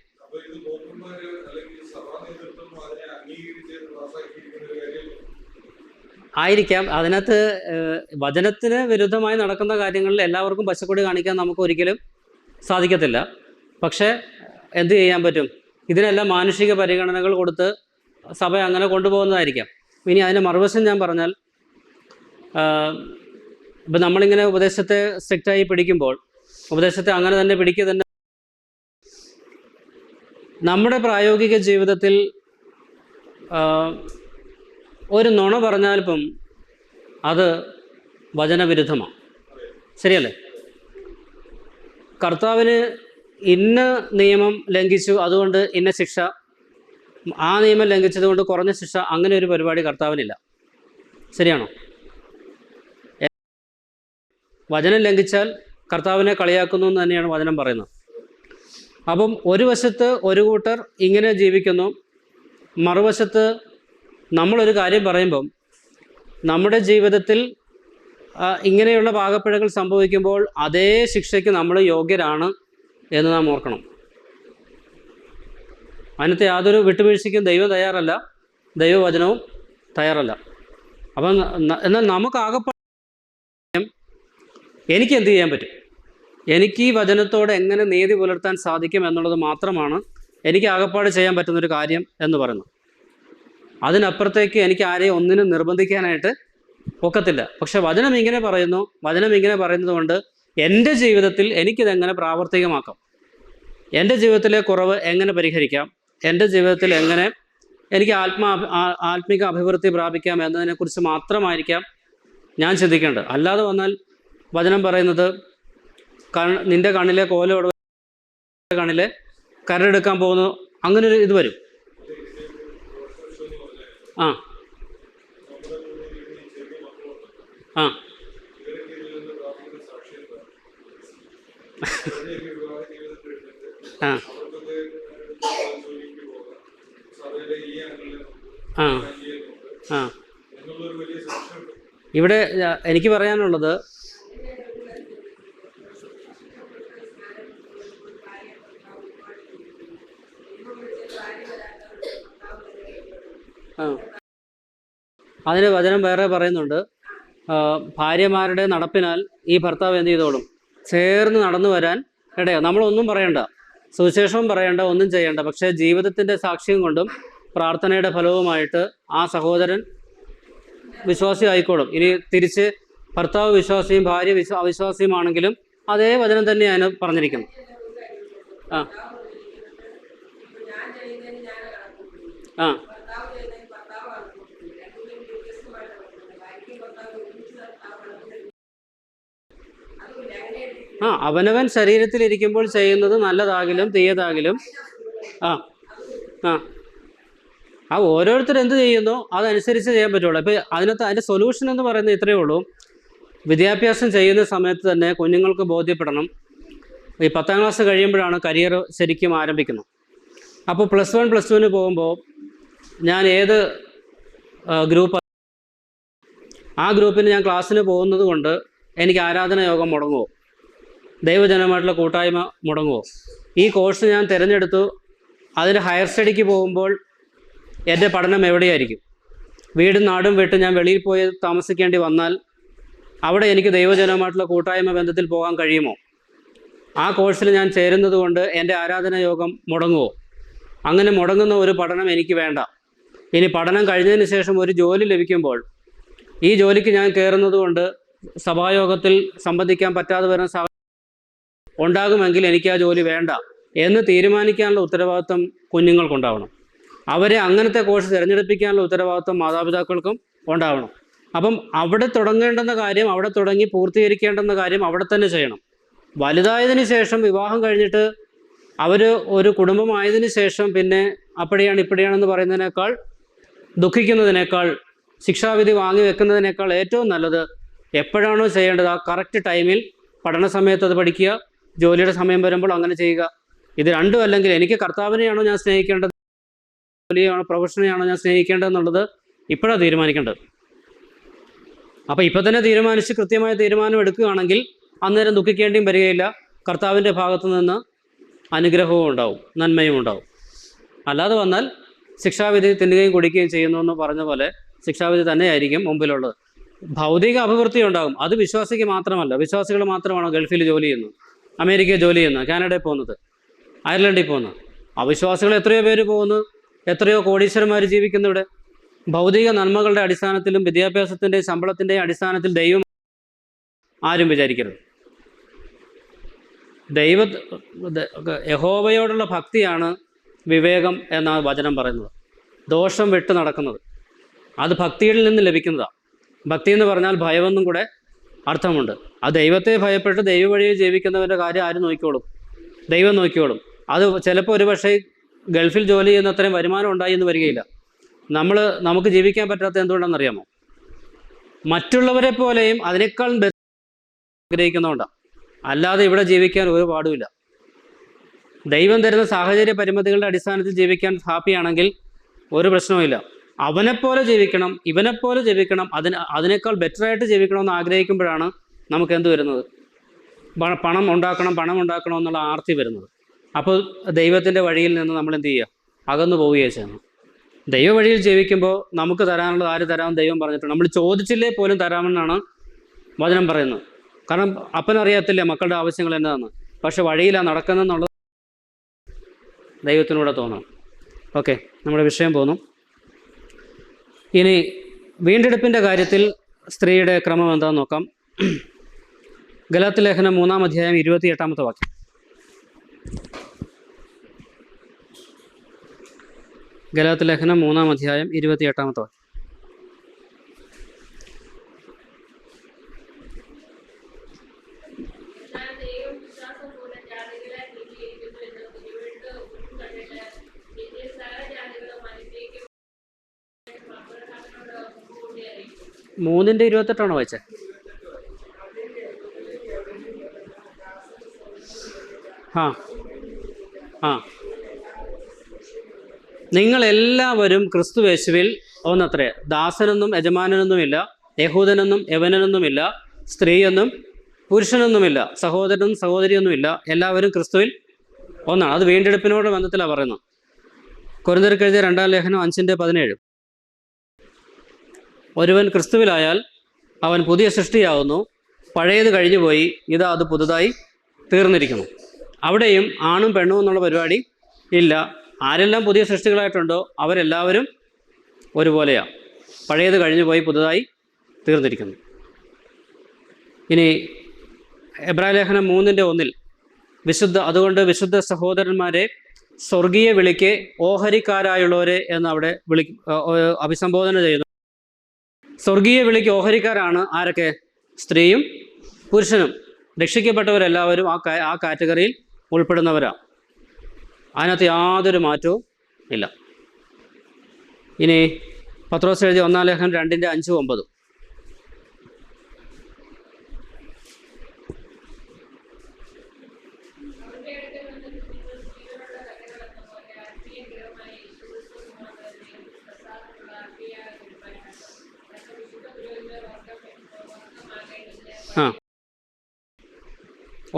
ആയിരിക്കാം. അതിനകത്ത് വചനത്തിന് വിരുദ്ധമായി നടക്കുന്ന കാര്യങ്ങളിൽ എല്ലാവർക്കും പച്ചക്കൊടി കാണിക്കാൻ നമുക്ക് ഒരിക്കലും സാധിക്കത്തില്ല. പക്ഷേ എന്ത് ചെയ്യാൻ പറ്റും? ഇതിനെല്ലാം മാനുഷിക പരിഗണനകൾ കൊടുത്ത് സഭ അങ്ങനെ കൊണ്ടുപോകുന്നതായിരിക്കാം. ഇനി അതിൻ്റെ മറുവശം ഞാൻ പറഞ്ഞാൽ, ഇപ്പം നമ്മളിങ്ങനെ ഉപദേശത്തെ സ്ട്രിക്റ്റായി പിടിക്കുമ്പോൾ, ഉപദേശത്തെ അങ്ങനെ തന്നെ പിടിക്കുക തന്നെ നമ്മുടെ പ്രായോഗിക ജീവിതത്തിൽ ഒരു നുണ പറഞ്ഞാലിപ്പം അത് വചനവിരുദ്ധമാണ്. ശരിയല്ലേ? കർത്താവിന് ഇന്ന നിയമം ലംഘിച്ചു, അതുകൊണ്ട് ഇന്ന ശിക്ഷ, ആ നിയമം ലംഘിച്ചതുകൊണ്ട് കുറഞ്ഞ ശിക്ഷ, അങ്ങനെ ഒരു പരിപാടി കർത്താവിനില്ല. ശരിയാണോ? വചനം ലംഘിച്ചാൽ കർത്താവിനെ കളിയാക്കുന്നു എന്ന് തന്നെയാണ് വചനം പറയുന്നത്. അപ്പം ഒരു വശത്ത് ഒരു കൂട്ടർ ഇങ്ങനെ ജീവിക്കുന്നു, മറുവശത്ത് നമ്മളൊരു കാര്യം പറയുമ്പം നമ്മുടെ ജീവിതത്തിൽ ഇങ്ങനെയുള്ള പാകപ്പിഴകൾ സംഭവിക്കുമ്പോൾ അതേ ശിക്ഷയ്ക്ക് നമ്മൾ യോഗ്യരാണ് എന്ന് നാം ഓർക്കണം. അതിനകത്ത് യാതൊരു വിട്ടുവീഴ്ചയ്ക്കും ദൈവം തയ്യാറല്ല, ദൈവവചനവും തയ്യാറല്ല. അപ്പം എന്നാൽ നമുക്ക് ആകെപ്പാടെ എനിക്ക് എന്ത് ചെയ്യാൻ പറ്റും, എനിക്ക് ഈ വചനത്തോടെ എങ്ങനെ നീതി പുലർത്താൻ സാധിക്കും എന്നുള്ളത് മാത്രമാണ് എനിക്ക് ആകെപ്പാട് ചെയ്യാൻ പറ്റുന്നൊരു കാര്യം എന്ന് പറയുന്നത്. അതിനപ്പുറത്തേക്ക് എനിക്ക് ആരെയും ഒന്നിനും നിർബന്ധിക്കാനായിട്ട് ഒക്കത്തില്ല. പക്ഷെ വചനം ഇങ്ങനെ പറയുന്നു. വചനം ഇങ്ങനെ പറയുന്നത് കൊണ്ട് എൻ്റെ ജീവിതത്തിൽ എനിക്കിതെങ്ങനെ പ്രാവർത്തികമാക്കാം, എൻ്റെ ജീവിതത്തിലെ കുറവ് എങ്ങനെ പരിഹരിക്കാം, എൻ്റെ ജീവിതത്തിൽ എങ്ങനെ എനിക്ക് ആത്മിക അഭിവൃദ്ധി പ്രാപിക്കാം എന്നതിനെക്കുറിച്ച് മാത്രമായിരിക്കാം ഞാൻ ചിന്തിക്കേണ്ടത്. അല്ലാതെ വന്നാൽ വചനം പറയുന്നത് നിൻ്റെ കണ്ണിലെ കോലോട് കണ്ണിലെ കരടെടുക്കാൻ പോകുന്നു, അങ്ങനൊരു ഇത് വരും. ആ ആ ആ ആ ആ ഇവിടെ എനിക്ക് പറയാനുള്ളത്, അതിന് വചനം വേറെ പറയുന്നുണ്ട്. ഭാര്യമാരുടെ നടപ്പിനാൽ ഈ ഭർത്താവ് എന്ത് ചെയ്തോളും, ചേർന്ന് നടന്നു വരാൻ ഇടയാ. നമ്മളൊന്നും പറയണ്ട, സുവിശേഷവും പറയണ്ട, ഒന്നും ചെയ്യണ്ട. പക്ഷേ ജീവിതത്തിൻ്റെ സാക്ഷ്യം കൊണ്ടും പ്രാർത്ഥനയുടെ ഫലവുമായിട്ട് ആ സഹോദരൻ വിശ്വാസി ആയിക്കോളും. ഇനി തിരിച്ച് ഭർത്താവ് വിശ്വാസിയും ഭാര്യ അവിശ്വാസിയുമാണെങ്കിലും അതേ വചനം തന്നെയാണ് പറഞ്ഞിരിക്കുന്നത്. ആ ആ ആ അവനവൻ ശരീരത്തിലിരിക്കുമ്പോൾ ചെയ്യുന്നത് നല്ലതാകിലും തീയതാകിലും ആ ആ ആ ഓരോരുത്തർ എന്ത് ചെയ്യുന്നോ അതനുസരിച്ച് ചെയ്യാൻ പറ്റുള്ളൂ. അപ്പോൾ അതിൻ്റെ സൊല്യൂഷൻ എന്ന് പറയുന്നത് ഇത്രയേ ഉള്ളൂ. വിദ്യാഭ്യാസം ചെയ്യുന്ന സമയത്ത് തന്നെ കുഞ്ഞുങ്ങൾക്ക് ബോധ്യപ്പെടണം, ഈ 10ാം ക്ലാസ് കഴിയുമ്പോഴാണ് കരിയർ ശരിക്കും ആരംഭിക്കുന്നത്. അപ്പോൾ +1 +2 പോകുമ്പോൾ ഞാൻ ഏത് ഗ്രൂപ്പ്, ആ ഗ്രൂപ്പിന് ഞാൻ ക്ലാസ്സിന് പോകുന്നത് കൊണ്ട് എനിക്ക് ആരാധന യോഗം മുടങ്ങുമോ? ദൈവജനമായിട്ടുള്ള കൂട്ടായ്മ മുടങ്ങുമോ? ഈ കോഴ്സ് ഞാൻ തിരഞ്ഞെടുത്തു, അതിന് ഹയർ സ്റ്റഡിക്ക് പോകുമ്പോൾ എൻ്റെ പഠനം എവിടെയായിരിക്കും? വീടും നാടും വിട്ട് ഞാൻ വെളിയിൽ പോയി താമസിക്കേണ്ടി വന്നാൽ അവിടെ എനിക്ക് ദൈവജനമായിട്ടുള്ള കൂട്ടായ്മ ബന്ധത്തിൽ പോകാൻ കഴിയുമോ? ആ കോഴ്സിൽ ഞാൻ ചേരുന്നത് കൊണ്ട് എൻ്റെ ആരാധന യോഗം മുടങ്ങുമോ? അങ്ങനെ മുടങ്ങുന്ന ഒരു പഠനം എനിക്ക് വേണ്ട. ഇനി പഠനം കഴിഞ്ഞതിന് ശേഷം ഒരു ജോലി ലഭിക്കുമ്പോൾ ഈ ജോലിക്ക് ഞാൻ കയറുന്നത് കൊണ്ട് സഭായോഗത്തിൽ സംബന്ധിക്കാൻ പറ്റാതെ വരുന്ന സാഹചര്യം ഉണ്ടാകുമെങ്കിൽ എനിക്ക് ആ ജോലി വേണ്ട എന്ന് തീരുമാനിക്കാനുള്ള ഉത്തരവാദിത്വം കുഞ്ഞുങ്ങൾക്കുണ്ടാവണം. അവരെ അങ്ങനത്തെ കോഴ്സ് തിരഞ്ഞെടുപ്പിക്കാനുള്ള ഉത്തരവാദിത്വം മാതാപിതാക്കൾക്കും ഉണ്ടാവണം. അപ്പം അവിടെ തുടങ്ങേണ്ടുന്ന കാര്യം അവിടെ തുടങ്ങി, പൂർത്തീകരിക്കേണ്ടുന്ന കാര്യം അവിടെ തന്നെ ചെയ്യണം. വലുതായതിന് ശേഷം, വിവാഹം കഴിഞ്ഞിട്ട് അവർ ഒരു കുടുംബമായതിനു ശേഷം പിന്നെ അപ്പടിയാണ് ഇപ്പടിയാണെന്ന് പറയുന്നതിനേക്കാൾ, ദുഃഖിക്കുന്നതിനേക്കാൾ, ശിക്ഷാവിധി വാങ്ങി വെക്കുന്നതിനേക്കാൾ ഏറ്റവും നല്ലത് എപ്പോഴാണോ ചെയ്യേണ്ടത് ആ കറക്റ്റ് ടൈമിൽ പഠന സമയത്ത് അത് പഠിക്കുക, ജോലിയുടെ സമയം വരുമ്പോൾ അങ്ങനെ ചെയ്യുക. ഇത് രണ്ടും അല്ലെങ്കിൽ എനിക്ക് കർത്താവിനെയാണോ ഞാൻ സ്നേഹിക്കേണ്ടത്, ജോലിയാണോ പ്രൊഫഷനെയാണോ ഞാൻ സ്നേഹിക്കേണ്ടതെന്നുള്ളത് ഇപ്പോഴാണ് തീരുമാനിക്കേണ്ടത്. അപ്പോൾ ഇപ്പോൾ തന്നെ തീരുമാനിച്ച് കൃത്യമായ തീരുമാനം എടുക്കുകയാണെങ്കിൽ അന്നേരം ദുഃഖിക്കേണ്ടിയും വരികയില്ല. കർത്താവിൻ്റെ ഭാഗത്തു നിന്ന് അനുഗ്രഹവും ഉണ്ടാവും, നന്മയും ഉണ്ടാവും. അല്ലാതെ വന്നാൽ ശിക്ഷാവിധി തിന്നുകയും കുടിക്കുകയും ചെയ്യുന്നു എന്ന് പറഞ്ഞ പോലെ ശിക്ഷാവിധി തന്നെയായിരിക്കും മുമ്പിലുള്ളത്. ഭൗതിക അഭിവൃദ്ധി ഉണ്ടാകും. അത് വിശ്വാസിക്ക് മാത്രമല്ല. വിശ്വാസികൾ മാത്രമാണോ ഗൾഫിൽ ജോലി ചെയ്യുന്നത്, അമേരിക്കയിൽ ജോലി ചെയ്യുന്നത്, കാനഡയിൽ പോകുന്നത്, അയർലൻഡിൽ പോകുന്നത്? അവിശ്വാസികൾ എത്രയോ പേര് പോകുന്നു, എത്രയോ കോടീശ്വരന്മാർ ജീവിക്കുന്നു ഇവിടെ. ഭൗതിക നന്മകളുടെ അടിസ്ഥാനത്തിലും വിദ്യാഭ്യാസത്തിൻ്റെയും ശമ്പളത്തിൻ്റെയും അടിസ്ഥാനത്തിൽ ദൈവം ആരും വിചാരിക്കരുത്. യഹോവയോടുള്ള ഭക്തിയാണ് വിവേകം എന്നാണ് വചനം പറയുന്നത്. ദോഷം വിട്ട് നടക്കുന്നത് അത് ഭക്തിയിൽ നിന്ന് ലഭിക്കുന്നതാണ്. ഭക്തി എന്ന് പറഞ്ഞാൽ ഭയമെന്നും കൂടെ അർത്ഥമുണ്ട്. ആ ദൈവത്തെ ഭയപ്പെട്ട് ദൈവ വഴിയിൽ ജീവിക്കുന്നവൻ്റെ കാര്യം ആരും നോക്കിക്കോളും? ദൈവം നോക്കിക്കോളും. അത് ചിലപ്പോൾ ഒരു പക്ഷേ ഗൾഫിൽ ജോലി ചെയ്യുന്ന അത്രയും വരുമാനം ഉണ്ടായി എന്ന് വരികയില്ല. നമുക്ക് ജീവിക്കാൻ പറ്റാത്ത എന്തുകൊണ്ടാണെന്നറിയാമോ? മറ്റുള്ളവരെ പോലെയും അതിനേക്കാൾ ആഗ്രഹിക്കുന്നതുകൊണ്ടാണ്. അല്ലാതെ ഇവിടെ ജീവിക്കാൻ ഒരു പാടുമില്ല. ദൈവം തരുന്ന സാഹചര്യ പരിമിതികളുടെ അടിസ്ഥാനത്തിൽ ജീവിക്കാൻ ഹാപ്പിയാണെങ്കിൽ ഒരു പ്രശ്നവുമില്ല. അവനെപ്പോലെ ജീവിക്കണം, ഇവനെപ്പോലെ ജീവിക്കണം, അതിനേക്കാൾ ബെറ്ററായിട്ട് ജീവിക്കണമെന്ന് ആഗ്രഹിക്കുമ്പോഴാണ് നമുക്ക് എന്ത് വരുന്നത്? പണം ഉണ്ടാക്കണം എന്നുള്ള ആർത്തി വരുന്നത്. അപ്പോൾ ദൈവത്തിൻ്റെ വഴിയിൽ നിന്ന് നമ്മൾ എന്ത് ചെയ്യുക? അകന്നു പോവുകയാണ് ചെയ്യുന്നത്. ദൈവ വഴിയിൽ ജീവിക്കുമ്പോൾ നമുക്ക് തരാനുള്ളത് ആര് തരാമെന്ന് ദൈവം പറഞ്ഞിട്ടുണ്ട്. നമ്മൾ ചോദിച്ചില്ലേ പോലും തരാമെന്നാണ് വചനം പറയുന്നത്. കാരണം അപ്പനറിയത്തില്ല മക്കളുടെ ആവശ്യങ്ങൾ എന്താണെന്ന്. പക്ഷെ വഴിയിലാണ് നടക്കുന്നതെന്നുള്ളത് ദൈവത്തിനൂടെ തോന്നണം. ഓക്കെ, നമ്മുടെ വിഷയം പോന്നു. ഇനി വീണ്ടെടുപ്പിൻ്റെ കാര്യത്തിൽ സ്ത്രീയുടെ ക്രമം എന്താണെന്ന് നോക്കാം. ഗലാത്യ ലേഖനം 3-ാം അധ്യായം 28-ാമത്തെ വാക്യം. ഗലാത്യ ലേഖനം 3-ാം അധ്യായം 28-ാമത്തെ വാക്യം. മൂന്നിൻ്റെ 28 വായിച്ചത്? നിങ്ങളെല്ലാവരും ക്രിസ്തുയേശുവിൽ ഒന്നത്രേ. ദാസനെന്നും യജമാനനെന്നുമില്ല, യഹൂദനെന്നും യവനനെന്നുമില്ല, സ്ത്രീയെന്നും പുരുഷനെന്നുമില്ല, സഹോദരനും സഹോദരിയൊന്നുമില്ല, എല്ലാവരും ക്രിസ്തുവിൽ ഒന്നാണ്. അത് വീണ്ടെടുപ്പിനോട് ബന്ധത്തിലാണ് പറയുന്നത്. കൊരിന്ത്യർക്ക് എഴുതിയ 2-ാം ലേഖനം 5:17. ഒരുവൻ ക്രിസ്തുവിലായാൽ അവൻ പുതിയ സൃഷ്ടിയാകുന്നു, പഴയത് കഴിഞ്ഞുപോയി, ഇതാ അത് പുതുതായി തീർന്നിരിക്കുന്നു. അവിടെയും ആണും പെണ്ണും എന്നുള്ള പരിപാടി ഇല്ല. ആരെല്ലാം പുതിയ സൃഷ്ടികളായിട്ടുണ്ടോ അവരെല്ലാവരും ഒരുപോലെയാണ്. പഴയത് കഴിഞ്ഞുപോയി, പുതുതായി തീർന്നിരിക്കുന്നു. ഇനി എബ്രായ ലേഖനം 3:1 അതുകൊണ്ട് വിശുദ്ധ സഹോദരന്മാരെ, സ്വർഗീയ വിളിക്ക് ഓഹരിക്കാരായുള്ളവരെ എന്ന് അവിടെ അഭിസംബോധന ചെയ്യുന്നു. സ്വർഗീയ വിളിക്ക് ഓഹരിക്കാരാണ് ആരൊക്കെ? സ്ത്രീയും പുരുഷനും. രക്ഷിക്കപ്പെട്ടവരെല്ലാവരും ആ കാറ്റഗറിയിൽ ഉൾപ്പെടുന്നവരാണ്. അതിനകത്ത് യാതൊരു മാറ്റവും ഇല്ല. ഇനി പത്രോസ് എഴുതിയ 1-ാം ലേഖനം 2:5-9.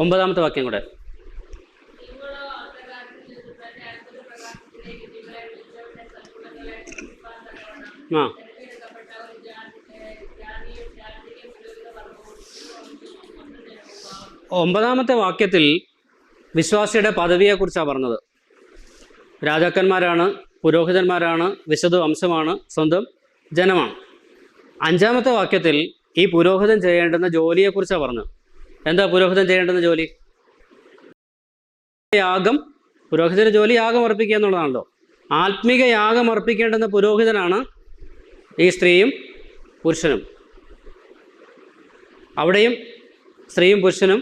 9ാമത്തെ വാക്യം കൂടെ. ആ 9ാമത്തെ വാക്യത്തിൽ വിശ്വാസിയുടെ പദവിയെക്കുറിച്ചാണ് പറഞ്ഞത്. രാജാക്കന്മാരാണ്, പുരോഹിതന്മാരാണ്, വിശുദ്ധ വംശമാണ്, സ്വന്തം ജനമാണ്. 5ാമത്തെ വാക്യത്തിൽ ഈ പുരോഹിതൻ ചെയ്യേണ്ടുന്ന ജോലിയെക്കുറിച്ചാണ് പറഞ്ഞത്. എന്താ പുരോഹിതൻ ചെയ്യേണ്ടുന്ന ജോലി? യാഗം. പുരോഹിതൻ്റെ ജോലി യാഗം അർപ്പിക്കുക എന്നുള്ളതാണല്ലോ. ആത്മീക യാഗം അർപ്പിക്കേണ്ടുന്ന പുരോഹിതനാണ് ഈ സ്ത്രീയും പുരുഷനും. അവിടെയും സ്ത്രീയും പുരുഷനും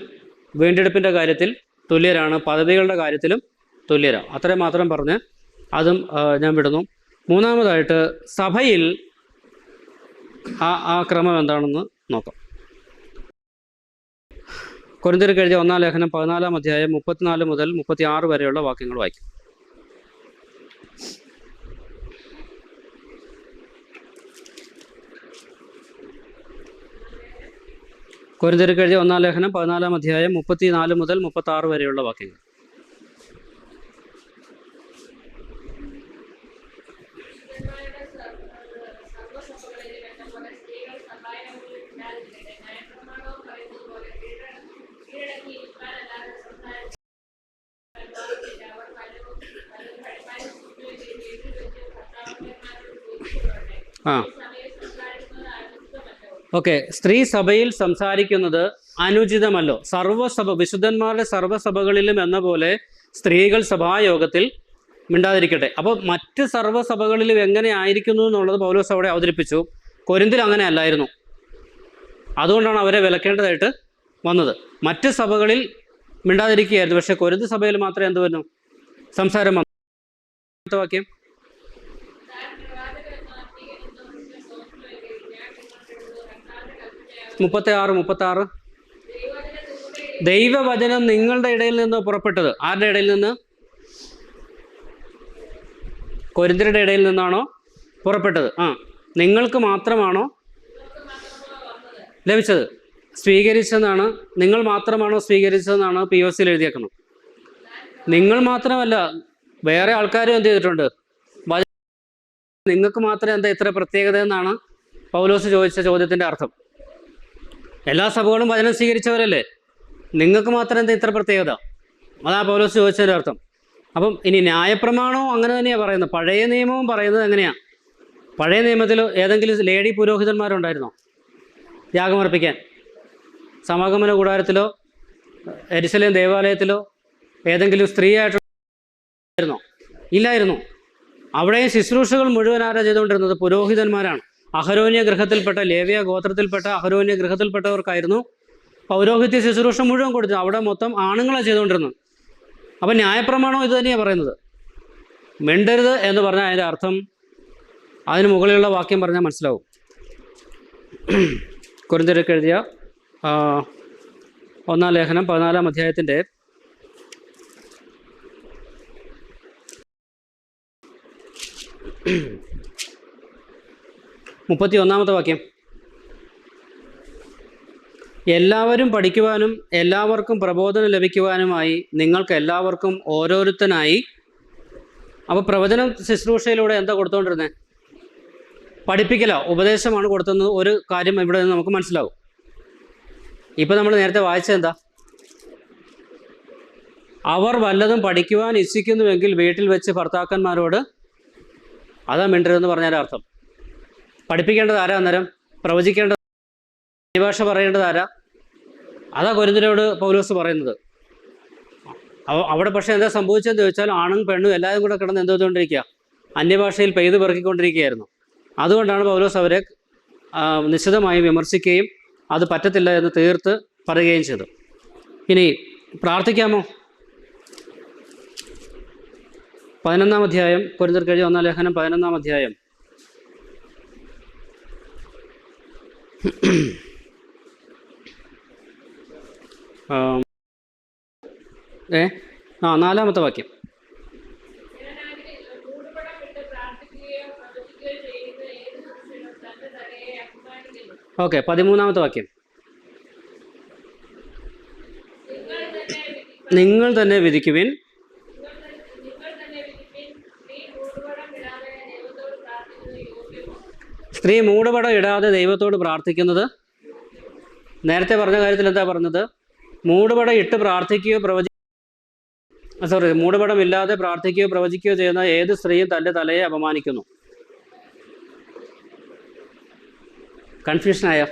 വീണ്ടെടുപ്പിൻ്റെ കാര്യത്തിൽ തുല്യരാണ്, പദവികളുടെ കാര്യത്തിലും തുല്യരാണ്. അത്രയും മാത്രം പറഞ്ഞ് അതും ഞാൻ വിടുന്നു. 3ാമതായിട്ട് സഭയിൽ ആ ക്രമം എന്താണെന്ന് നോക്കാം. കൊരിന്ത്യർക്ക് എഴുതിയ 1-ാം ലേഖനം 14-ാം അധ്യായം 34 മുതൽ 36 വരെയുള്ള വാക്യങ്ങൾ വായിക്കും. കൊരിന്ത്യർക്ക് എഴുതിയ 1-ാം ലേഖനം 14-ാം അധ്യായം 34 മുതൽ 36 വരെയുള്ള വാക്യങ്ങൾ. ആ ഓക്കെ. സ്ത്രീ സഭയിൽ സംസാരിക്കുന്നത് അനുചിതമല്ലോ. സർവ്വസഭ, വിശുദ്ധന്മാരുടെ സർവ്വസഭകളിലും എന്ന പോലെ സ്ത്രീകൾ സഭായോഗത്തിൽ മിണ്ടാതിരിക്കട്ടെ. അപ്പോൾ മറ്റ് സർവ്വസഭകളിലും എങ്ങനെ ആയിരിക്കുന്നു എന്നുള്ളത് പൗലോസ് അവിടെ അവതരിപ്പിച്ചു. കൊരിന്തിൽ അങ്ങനെ അല്ലായിരുന്നു. അതുകൊണ്ടാണ് അവരെ വിലക്കേണ്ടതായിട്ട് വന്നത്. മറ്റ് സഭകളിൽ മിണ്ടാതിരിക്കുകയായിരുന്നു, പക്ഷേ കൊരിന്ത് സഭയിൽ മാത്രമേ എന്ത് വരുന്നു? സംസാരം വന്നു. വാക്യം 36. ദൈവവചനം നിങ്ങളുടെ ഇടയിൽ നിന്ന് പുറപ്പെട്ടത്. ആരുടെ ഇടയിൽ നിന്ന്? കൊരിന്ത്യരുടെ ഇടയിൽ നിന്നാണോ പുറപ്പെട്ടത്? നിങ്ങൾക്ക് മാത്രമാണോ ലഭിച്ചത്? സ്വീകരിച്ചതെന്നാണ്. നിങ്ങൾ മാത്രമാണോ സ്വീകരിച്ചതെന്നാണ് POC എഴുതിയേക്കുന്നത്. നിങ്ങൾ മാത്രമല്ല, വേറെ ആൾക്കാരും എന്ത് ചെയ്തിട്ടുണ്ട്? നിങ്ങൾക്ക് മാത്രം എന്താ ഇത്ര പ്രത്യേകത എന്നാണ് പൗലോസ് ചോദിച്ച ചോദ്യത്തിൻ്റെ അർത്ഥം. എല്ലാ സഭകളും വചനം സ്വീകരിച്ചവരല്ലേ, നിങ്ങൾക്ക് മാത്രം എന്താ ഇത്ര പ്രത്യേകത? അതാ പൗലോസ് ചോദിച്ചതിൻ്റെ അർത്ഥം. അപ്പം ഇനി ന്യായപ്രമാണവും അങ്ങനെ തന്നെയാണ് പറയുന്നത്. പഴയ നിയമവും പറയുന്നത് എങ്ങനെയാണ്? പഴയ നിയമത്തിൽ ഏതെങ്കിലും ലേഡി പുരോഹിതന്മാരുണ്ടായിരുന്നോ യാഗമർപ്പിക്കാൻ? സമാഗമന കൂടാരത്തിലോ യെരുശലേം ദേവാലയത്തിലോ ഏതെങ്കിലും സ്ത്രീയായിട്ടായിരുന്നോ? ഇല്ലായിരുന്നു. അവിടെയും ശുശ്രൂഷകൾ മുഴുവൻ ആരാ ചെയ്തുകൊണ്ടിരുന്നത്? പുരോഹിതന്മാരാണ്. അഹരോന്യ ഗൃഹത്തിൽപ്പെട്ട, ലേവ്യ ഗോത്രത്തിൽപ്പെട്ട അഹരോന്യ ഗൃഹത്തിൽപ്പെട്ടവർക്കായിരുന്നു പൗരോഹിത്യ ശുശ്രൂഷ മുഴുവൻ കൊടുത്തത്. അവിടെ മൊത്തം ആണുങ്ങളാണ് ചെയ്തുകൊണ്ടിരുന്നത്. അപ്പം ന്യായപ്രമാണം ഇത് തന്നെയാണ് പറയുന്നത്. മിണ്ടരുത് എന്ന് പറഞ്ഞാൽ അതിൻ്റെ അർത്ഥം അതിന് മുകളിലുള്ള വാക്യം പറഞ്ഞാൽ മനസ്സിലാവും. കൊരിന്ത്യർക്ക് എഴുതിയ 1-ാം ലേഖനം 14-ാം അധ്യായത്തിൻ്റെ 31-ാമത്തെ വാക്യം. എല്ലാവരും പഠിക്കുവാനും എല്ലാവർക്കും പ്രബോധനം ലഭിക്കുവാനുമായി നിങ്ങൾക്ക് എല്ലാവർക്കും ഓരോരുത്തനായി. അപ്പോൾ പ്രവചനം ശുശ്രൂഷയിലൂടെ എന്താ കൊടുത്തുകൊണ്ടിരുന്നത്? പഠിപ്പിക്കലോ ഉപദേശമാണ് കൊടുത്തുന്നത്. ഒരു കാര്യം ഇവിടെ നിന്ന് നമുക്ക് മനസ്സിലാവും. ഇപ്പം നമ്മൾ നേരത്തെ വായിച്ചത് എന്താ? അവർ വല്ലതും പഠിക്കുവാൻ ഇച്ഛിക്കുന്നുവെങ്കിൽ വീട്ടിൽ വെച്ച് ഭർത്താക്കന്മാരോട് അതാ മിണ്ടരുതെന്ന് പറഞ്ഞാൽ അർത്ഥം. പഠിപ്പിക്കേണ്ടത് ആരാ? അന്നേരം പ്രവചിക്കേണ്ടത്, അന്യഭാഷ പറയേണ്ടത് ആരാ? അതാ കൊരിന്ത്യരോട് പൗലോസ് പറയുന്നത്. അവിടെ പക്ഷേ എന്താ സംഭവിച്ചതെന്ന് ചോദിച്ചാൽ ആണും പെണ്ണും എല്ലാവരും കൂടെ കിടന്ന് എന്തോ ചെയ്തുകൊണ്ടിരിക്കുക? അന്യഭാഷയിൽ പെയ്ത് പെറുക്കിക്കൊണ്ടിരിക്കുകയായിരുന്നു. അതുകൊണ്ടാണ് പൗലോസ് അവരെ നിശ്ചിതമായി വിമർശിക്കുകയും അത് പറ്റത്തില്ല എന്ന് തീർത്ത് പറയുകയും ചെയ്തു. ഇനി പ്രാർത്ഥിക്കാമോ? 11-ാം അധ്യായം, കൊരിന്ത്യർക്ക് എഴുതിയ 1-ാം ലേഖനം 11-ാം അധ്യായം. നാലാമത്തെ വാക്യം. ഓക്കെ, 13-ാമത്തെ വാക്യം. നിങ്ങൾ തന്നെ വിധിക്കുവിൻ. സ്ത്രീ മൂടുപടം ഇടാതെ ദൈവത്തോട് പ്രാർത്ഥിക്കുന്നത്, നേരത്തെ പറഞ്ഞ കാര്യത്തിൽ എന്താ പറഞ്ഞത്? മൂടുപടം ഇട്ട് പ്രാർത്ഥിക്കുകയോ മൂടുപടം ഇല്ലാതെ പ്രാർത്ഥിക്കുകയോ പ്രവചിക്കുകയോ ചെയ്യുന്ന ഏത് സ്ത്രീയും തൻ്റെ തലയെ അപമാനിക്കുന്നു. കൺഫ്യൂഷനായോ?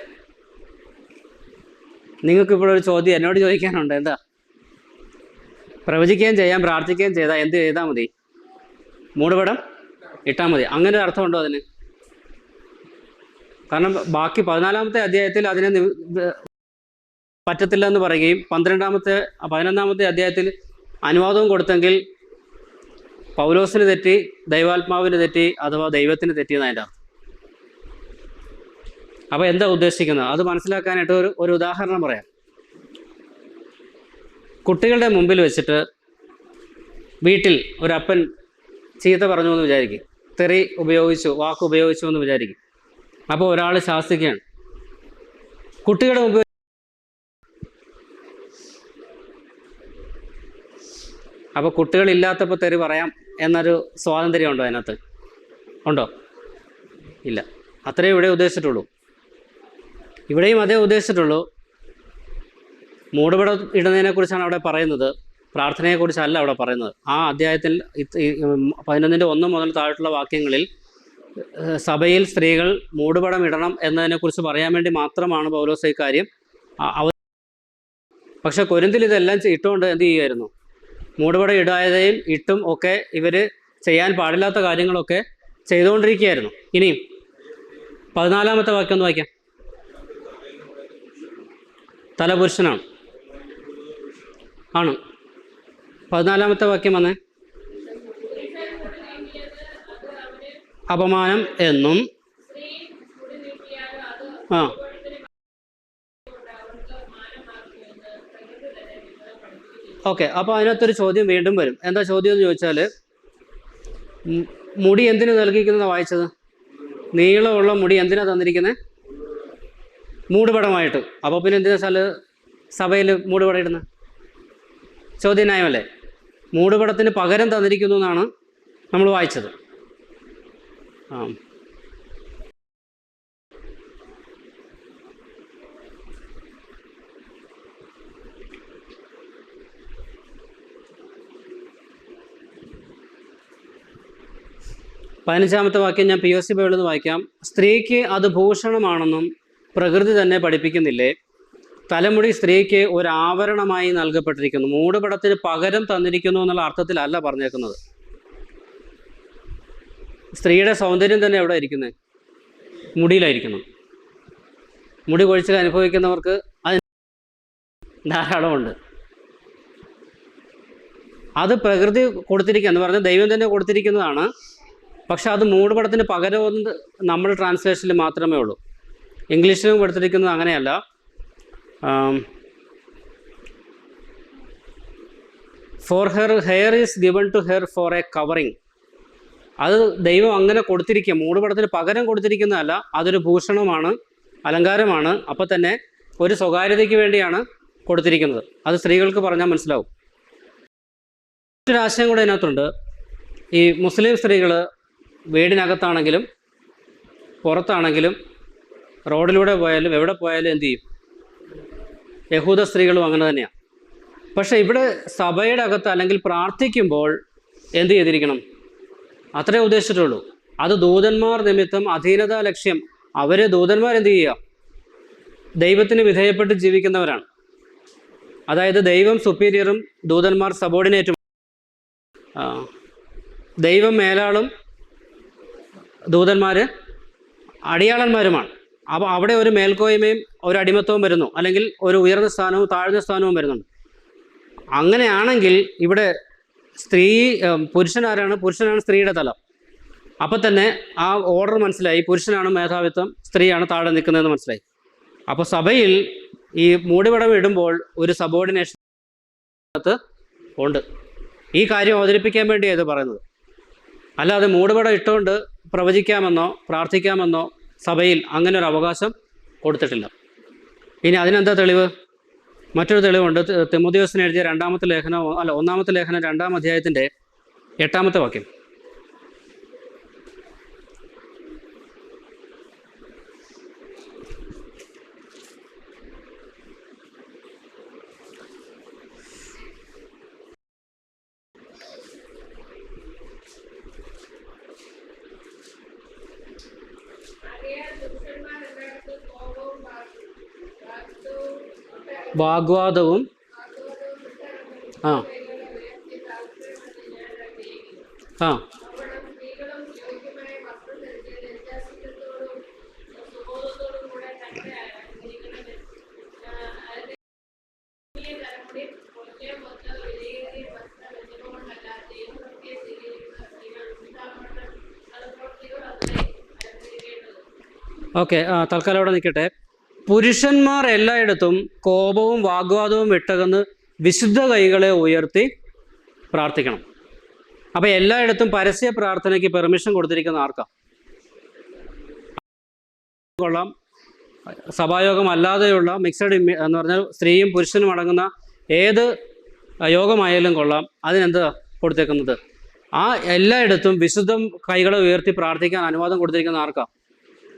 നിങ്ങൾക്കിപ്പോഴൊരു ചോദ്യം എന്നോട് ചോദിക്കാനുണ്ട്. എന്താ? പ്രവചിക്കുകയും ചെയ്യാം, പ്രാർത്ഥിക്കുകയും ചെയ്താൽ എന്ത് ചെയ്താൽ മതി? മൂടുപടം ഇട്ടാൽ മതി. അങ്ങനെ ഒരു അർത്ഥമുണ്ടോ അതിന്? കാരണം ബാക്കി 14-ാമത്തെ അധ്യായത്തിൽ അതിനെ പറ്റത്തില്ല എന്ന് പറയുകയും 11-ാമത്തെ അധ്യായത്തിൽ അനുവാദവും കൊടുത്തെങ്കിൽ പൗലോസിന് തെറ്റി, ദൈവാത്മാവിന് തെറ്റി, അഥവാ ദൈവത്തിന് തെറ്റിയെന്ന് അതിൻ്റെ അർത്ഥം. അപ്പോൾ എന്താ ഉദ്ദേശിക്കുന്നത്? അത് മനസ്സിലാക്കാനായിട്ട് ഒരു ഉദാഹരണം പറയാം. കുട്ടികളുടെ മുമ്പിൽ വെച്ചിട്ട് വീട്ടിൽ ഒരപ്പൻ ചീത്ത പറഞ്ഞു എന്ന് വിചാരിക്കും, തെറി ഉപയോഗിച്ചു, വാക്ക് ഉപയോഗിച്ചു എന്ന് വിചാരിക്കും. അപ്പോൾ ഒരാൾ ശാസിക്കുകയാണ്. കുട്ടികളുടെ മുമ്പ് അപ്പോൾ കുട്ടികളില്ലാത്തപ്പോൾ തെറി പറയാം എന്നൊരു സ്വാതന്ത്ര്യം ഉണ്ടോ അതിനകത്ത്? ഉണ്ടോ? ഇല്ല. അത്രേ ഇവിടെ ഉദ്ദേശിച്ചിട്ടുള്ളൂ. ഇവിടെയും അതേ ഉദ്ദേശിച്ചിട്ടുള്ളൂ. മൂടുപടം ഇടുന്നതിനെക്കുറിച്ചാണ് അവിടെ പറയുന്നത്, പ്രാർത്ഥനയെക്കുറിച്ചല്ല അവിടെ പറയുന്നത്. ആ അധ്യായത്തിൽ 11:1 മുതൽ താഴെയുള്ള വാക്യങ്ങളിൽ സഭയിൽ സ്ത്രീകൾ മൂടുപടം ഇടണം എന്നതിനെക്കുറിച്ച് പറയാൻ വേണ്ടി മാത്രമാണ് പൗലോസ് ഈ കാര്യം പക്ഷെ കൊരിന്തിൽ ഇതെല്ലാം ഇട്ടുകൊണ്ട് എന്ത് ചെയ്യുമായിരുന്നു? മൂടുപടം ഇടാതെയും ഇട്ടും ഒക്കെ ഇവർ ചെയ്യാൻ പാടില്ലാത്ത കാര്യങ്ങളൊക്കെ ചെയ്തുകൊണ്ടിരിക്കുകയായിരുന്നു. ഇനിയും 14-ാമത്തെ വാക്യം ഒന്ന് വായിക്കാം. തല പുരുഷനാണ്. ആണ്. 14-ാമത്തെ വാക്യം വന്നേ. അപമാനം എന്നും ഓക്കെ. അപ്പോൾ അതിനകത്തൊരു ചോദ്യം വീണ്ടും വരും. എന്താ ചോദ്യം എന്ന് ചോദിച്ചാൽ, മുടി എന്തിനു നൽകിയിരിക്കുന്നതാണ് വായിച്ചത്? നീളമുള്ള മുടി എന്തിനാ തന്നിരിക്കുന്നത്? മൂടുപടമായിട്ട്. അപ്പോൾ പിന്നെ എന്തിനാ സഭയിൽ മൂടുപടം ഇടുന്നത്? ചോദ്യം ന്യായമല്ലേ? മൂടുപടത്തിന് പകരം തന്നിരിക്കുന്നു എന്നാണ് നമ്മൾ വായിച്ചത്. ആ, പതിനഞ്ചാമത്തെ വാക്യം ഞാൻ POC ബൈബിളിൽ നിന്ന് വായിക്കാം. സ്ത്രീക്ക് അത് ഭൂഷണമാണെന്നും പ്രകൃതി തന്നെ പഠിപ്പിക്കുന്നില്ലേ? തലമുടി സ്ത്രീക്ക് ഒരു ആവരണമായി നൽകപ്പെട്ടിരിക്കുന്നു. മൂടുപടത്തിന് പകരം തന്നിരിക്കുന്നു എന്നുള്ള അർത്ഥത്തിലല്ല പറഞ്ഞേക്കുന്നത്. സ്ത്രീയുടെ സൗന്ദര്യം തന്നെ എവിടെ ഇരിക്കുന്നത്? മുടിയിലായിരിക്കണം. മുടി കൊഴിച്ചിൽ അനുഭവിക്കുന്നവർക്ക് അതിന് ധാരാളമുണ്ട്. അത് പ്രകൃതി കൊടുത്തിരിക്കുക എന്ന് പറഞ്ഞാൽ ദൈവം തന്നെ കൊടുത്തിരിക്കുന്നതാണ്. പക്ഷെ അത് മൂടുപടത്തിന് പകരമൊന്ന് നമ്മുടെ ട്രാൻസ്ലേഷനിൽ മാത്രമേ ഉള്ളൂ. ഇംഗ്ലീഷിലും കൊടുത്തിരിക്കുന്നത് അങ്ങനെയല്ല. For her hair is given to her for a covering. അത് ദൈവം അങ്ങനെ കൊടുത്തിരിക്കുക, മൂടുപടത്തിന് പകരം കൊടുത്തിരിക്കുന്നതല്ല. അതൊരു ഭൂഷണമാണ്, അലങ്കാരമാണ്. അപ്പോൾ തന്നെ ഒരു സ്വകാര്യതയ്ക്ക് വേണ്ടിയാണ് കൊടുത്തിരിക്കുന്നത്. അത് സ്ത്രീകൾക്ക് പറഞ്ഞാൽ മനസ്സിലാവും. മറ്റൊരു ആശയം കൂടെ അതിനകത്തുണ്ട്. ഈ മുസ്ലിം സ്ത്രീകൾ വീടിനകത്താണെങ്കിലും പുറത്താണെങ്കിലും റോഡിലൂടെ പോയാലും എവിടെ പോയാലും എന്തു ചെയ്യും? യഹൂദ സ്ത്രീകളും അങ്ങനെ തന്നെയാണ്. പക്ഷേ ഇവിടെ സഭയുടെ അകത്ത് അല്ലെങ്കിൽ പ്രാർത്ഥിക്കുമ്പോൾ എന്ത് ചെയ്തിരിക്കണം? അത്രേ ഉദ്ദേശിച്ചിട്ടുള്ളൂ. അത് ദൂതന്മാർ നിമിത്തം അധീനതാ ലക്ഷ്യം. അവർ ദൂതന്മാർ എന്ത് ചെയ്യുക? ദൈവത്തിന് വിധേയപ്പെട്ട് ജീവിക്കുന്നവരാണ്. അതായത് ദൈവം സുപ്പീരിയറും ദൂതന്മാർ സബോർഡിനേറ്റും. ദൈവം മേലാളും ദൂതന്മാർ അടിയാളന്മാരുമാണ്. അപ്പോൾ അവിടെ ഒരു മേൽക്കോയ്മയും ഒരു അടിമത്വവും വരുന്നു, അല്ലെങ്കിൽ ഒരു ഉയർന്ന സ്ഥാനവും താഴ്ന്ന സ്ഥാനവും വരുന്നുണ്ട്. അങ്ങനെയാണെങ്കിൽ ഇവിടെ പുരുഷനാരാണ്? പുരുഷനാണ് സ്ത്രീയുടെ തലം. അപ്പം തന്നെ ആ ഓർഡർ മനസ്സിലായി. പുരുഷനാണ് മേധാവിത്വം, സ്ത്രീയാണ് താഴെ നിൽക്കുന്നതെന്ന് മനസ്സിലായി. അപ്പോൾ സഭയിൽ ഈ മൂടിപടം ഇടുമ്പോൾ ഒരു സബോർഡിനേഷൻ ഉണ്ട്. ഈ കാര്യം അവതരിപ്പിക്കാൻ വേണ്ടിയാണ് ഇത് പറയുന്നത്. അല്ലാതെ മൂടുപടം ഇട്ടുകൊണ്ട് പ്രവചിക്കാമെന്നോ പ്രാർത്ഥിക്കാമെന്നോ സഭയിൽ അങ്ങനെ ഒരു അവകാശം കൊടുത്തിട്ടില്ല. ഇനി അതിനെന്താ തെളിവ്? മറ്റൊരു തെളിവുണ്ട്. തിമോഥെയോസിന് എഴുതിയ ഒന്നാമത്തെ ലേഖനം 2-ാം അധ്യായത്തിൻ്റെ 8-ാമത്തെ വാക്യം. വാഗ്വാദവും ആ ആ ഓക്കെ, തൽക്കാലം അവിടെ നിൽക്കട്ടെ. പുരുഷന്മാർ എല്ലായിടത്തും കോപവും വാഗ്വാദവും വിട്ടകന്ന് വിശുദ്ധ കൈകളെ ഉയർത്തി പ്രാർത്ഥിക്കണം. അപ്പോൾ എല്ലായിടത്തും പരസ്യ പ്രാർത്ഥനയ്ക്ക് പെർമിഷൻ കൊടുത്തിരിക്കുന്ന ആർക്കാ? കൊള്ളാം. സഭായോഗം അല്ലാതെയുള്ള മിക്സഡ് എന്ന് പറഞ്ഞാൽ സ്ത്രീയും പുരുഷനും അടങ്ങുന്ന ഏത് യോഗമായാലും കൊള്ളാം. അതിനെന്താ കൊടുത്തേക്കുന്നത്? ആ എല്ലായിടത്തും വിശുദ്ധ കൈകളെ ഉയർത്തി പ്രാർത്ഥിക്കാൻ അനുവാദം കൊടുത്തിരിക്കുന്ന ആർക്കാ?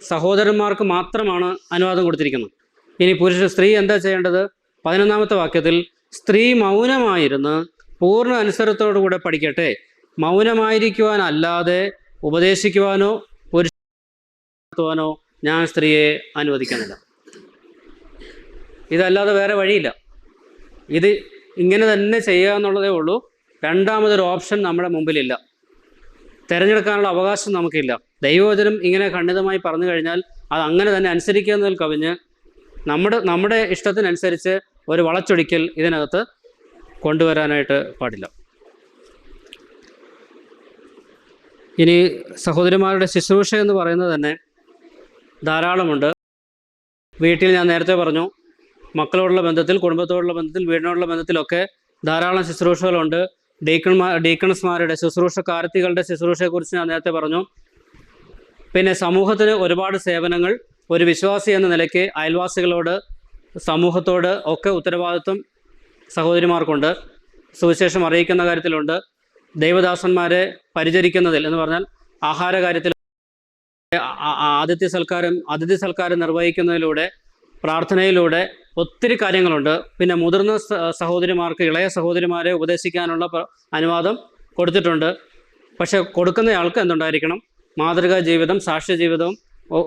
സഹോദരന്മാർക്ക് മാത്രമാണ് അനുവാദം കൊടുത്തിരിക്കുന്നത്. ഇനി സ്ത്രീ എന്താ ചെയ്യേണ്ടത്? 11-ാമത്തെ വാക്യത്തിൽ സ്ത്രീ മൗനമായിരുന്ന് പൂർണ്ണ അനുസരണത്തോടുകൂടെ പഠിക്കട്ടെ, മൗനമായിരിക്കുവാനല്ലാതെ ഉപദേശിക്കുവാനോ പുരുഷനോ ഞാൻ സ്ത്രീയെ അനുവദിക്കുന്നില്ല. ഇതല്ലാതെ വേറെ വഴിയില്ല. ഇത് ഇങ്ങനെ തന്നെ ചെയ്യുക എന്നുള്ളതേ ഉള്ളൂ. രണ്ടാമതൊരു ഓപ്ഷൻ നമ്മുടെ മുമ്പിലില്ല. തിരഞ്ഞെടുക്കാനുള്ള അവകാശം നമുക്കില്ല. ദൈവവചനം ഇങ്ങനെ ഖണ്ഡിതമായി പറഞ്ഞു കഴിഞ്ഞാൽ അത് അങ്ങനെ തന്നെ അനുസരിക്കുന്നതിൽ കവിഞ്ഞ് നമ്മുടെ ഇഷ്ടത്തിനനുസരിച്ച് ഒരു വളച്ചൊടിക്കൽ ഇതിനകത്ത് കൊണ്ടുവരാനായിട്ട് പാടില്ല. ഇനി സഹോദരിമാരുടെ ശുശ്രൂഷ എന്ന് പറയുന്നത് തന്നെ ധാരാളമുണ്ട്. വീട്ടിൽ ഞാൻ നേരത്തെ പറഞ്ഞു, മക്കളോടുള്ള ബന്ധത്തിൽ, കുടുംബത്തോടുള്ള ബന്ധത്തിൽ, വീടിനോടുള്ള ബന്ധത്തിലൊക്കെ ധാരാളം ശുശ്രൂഷകളുണ്ട്. ഡീക്കൺസ്മാരുടെ ശുശ്രൂഷ, കാർത്തികളുടെ ശുശ്രൂഷയെക്കുറിച്ച് ഞാൻ നേരത്തെ പറഞ്ഞു. പിന്നെ സമൂഹത്തിന് ഒരുപാട് സേവനങ്ങൾ ഒരു വിശ്വാസി എന്ന നിലയ്ക്ക് അയൽവാസികളോട്, സമൂഹത്തോട് ഒക്കെ ഉത്തരവാദിത്വം സഹോദരിമാർക്കുണ്ട്. സുവിശേഷം അറിയിക്കുന്ന കാര്യത്തിലുണ്ട്. ദൈവദാസന്മാരെ പരിചരിക്കുന്നതിൽ എന്ന് പറഞ്ഞാൽ ആഹാര കാര്യത്തിൽ അതിഥി സൽക്കാരം നിർവഹിക്കുന്നതിലൂടെ, പ്രാർത്ഥനയിലൂടെ ഒത്തിരി കാര്യങ്ങളുണ്ട്. പിന്നെ മുതിർന്ന സഹോദരിമാർക്ക് ഇളയ സഹോദരിമാരെ ഉപദേശിക്കാനുള്ള അനുവാദം കൊടുത്തിട്ടുണ്ട്. പക്ഷെ കൊടുക്കുന്നയാൾക്ക് എന്തുണ്ടായിരിക്കണം? മാതൃകാ ജീവിതം, സാക്ഷ്യ ജീവിതവും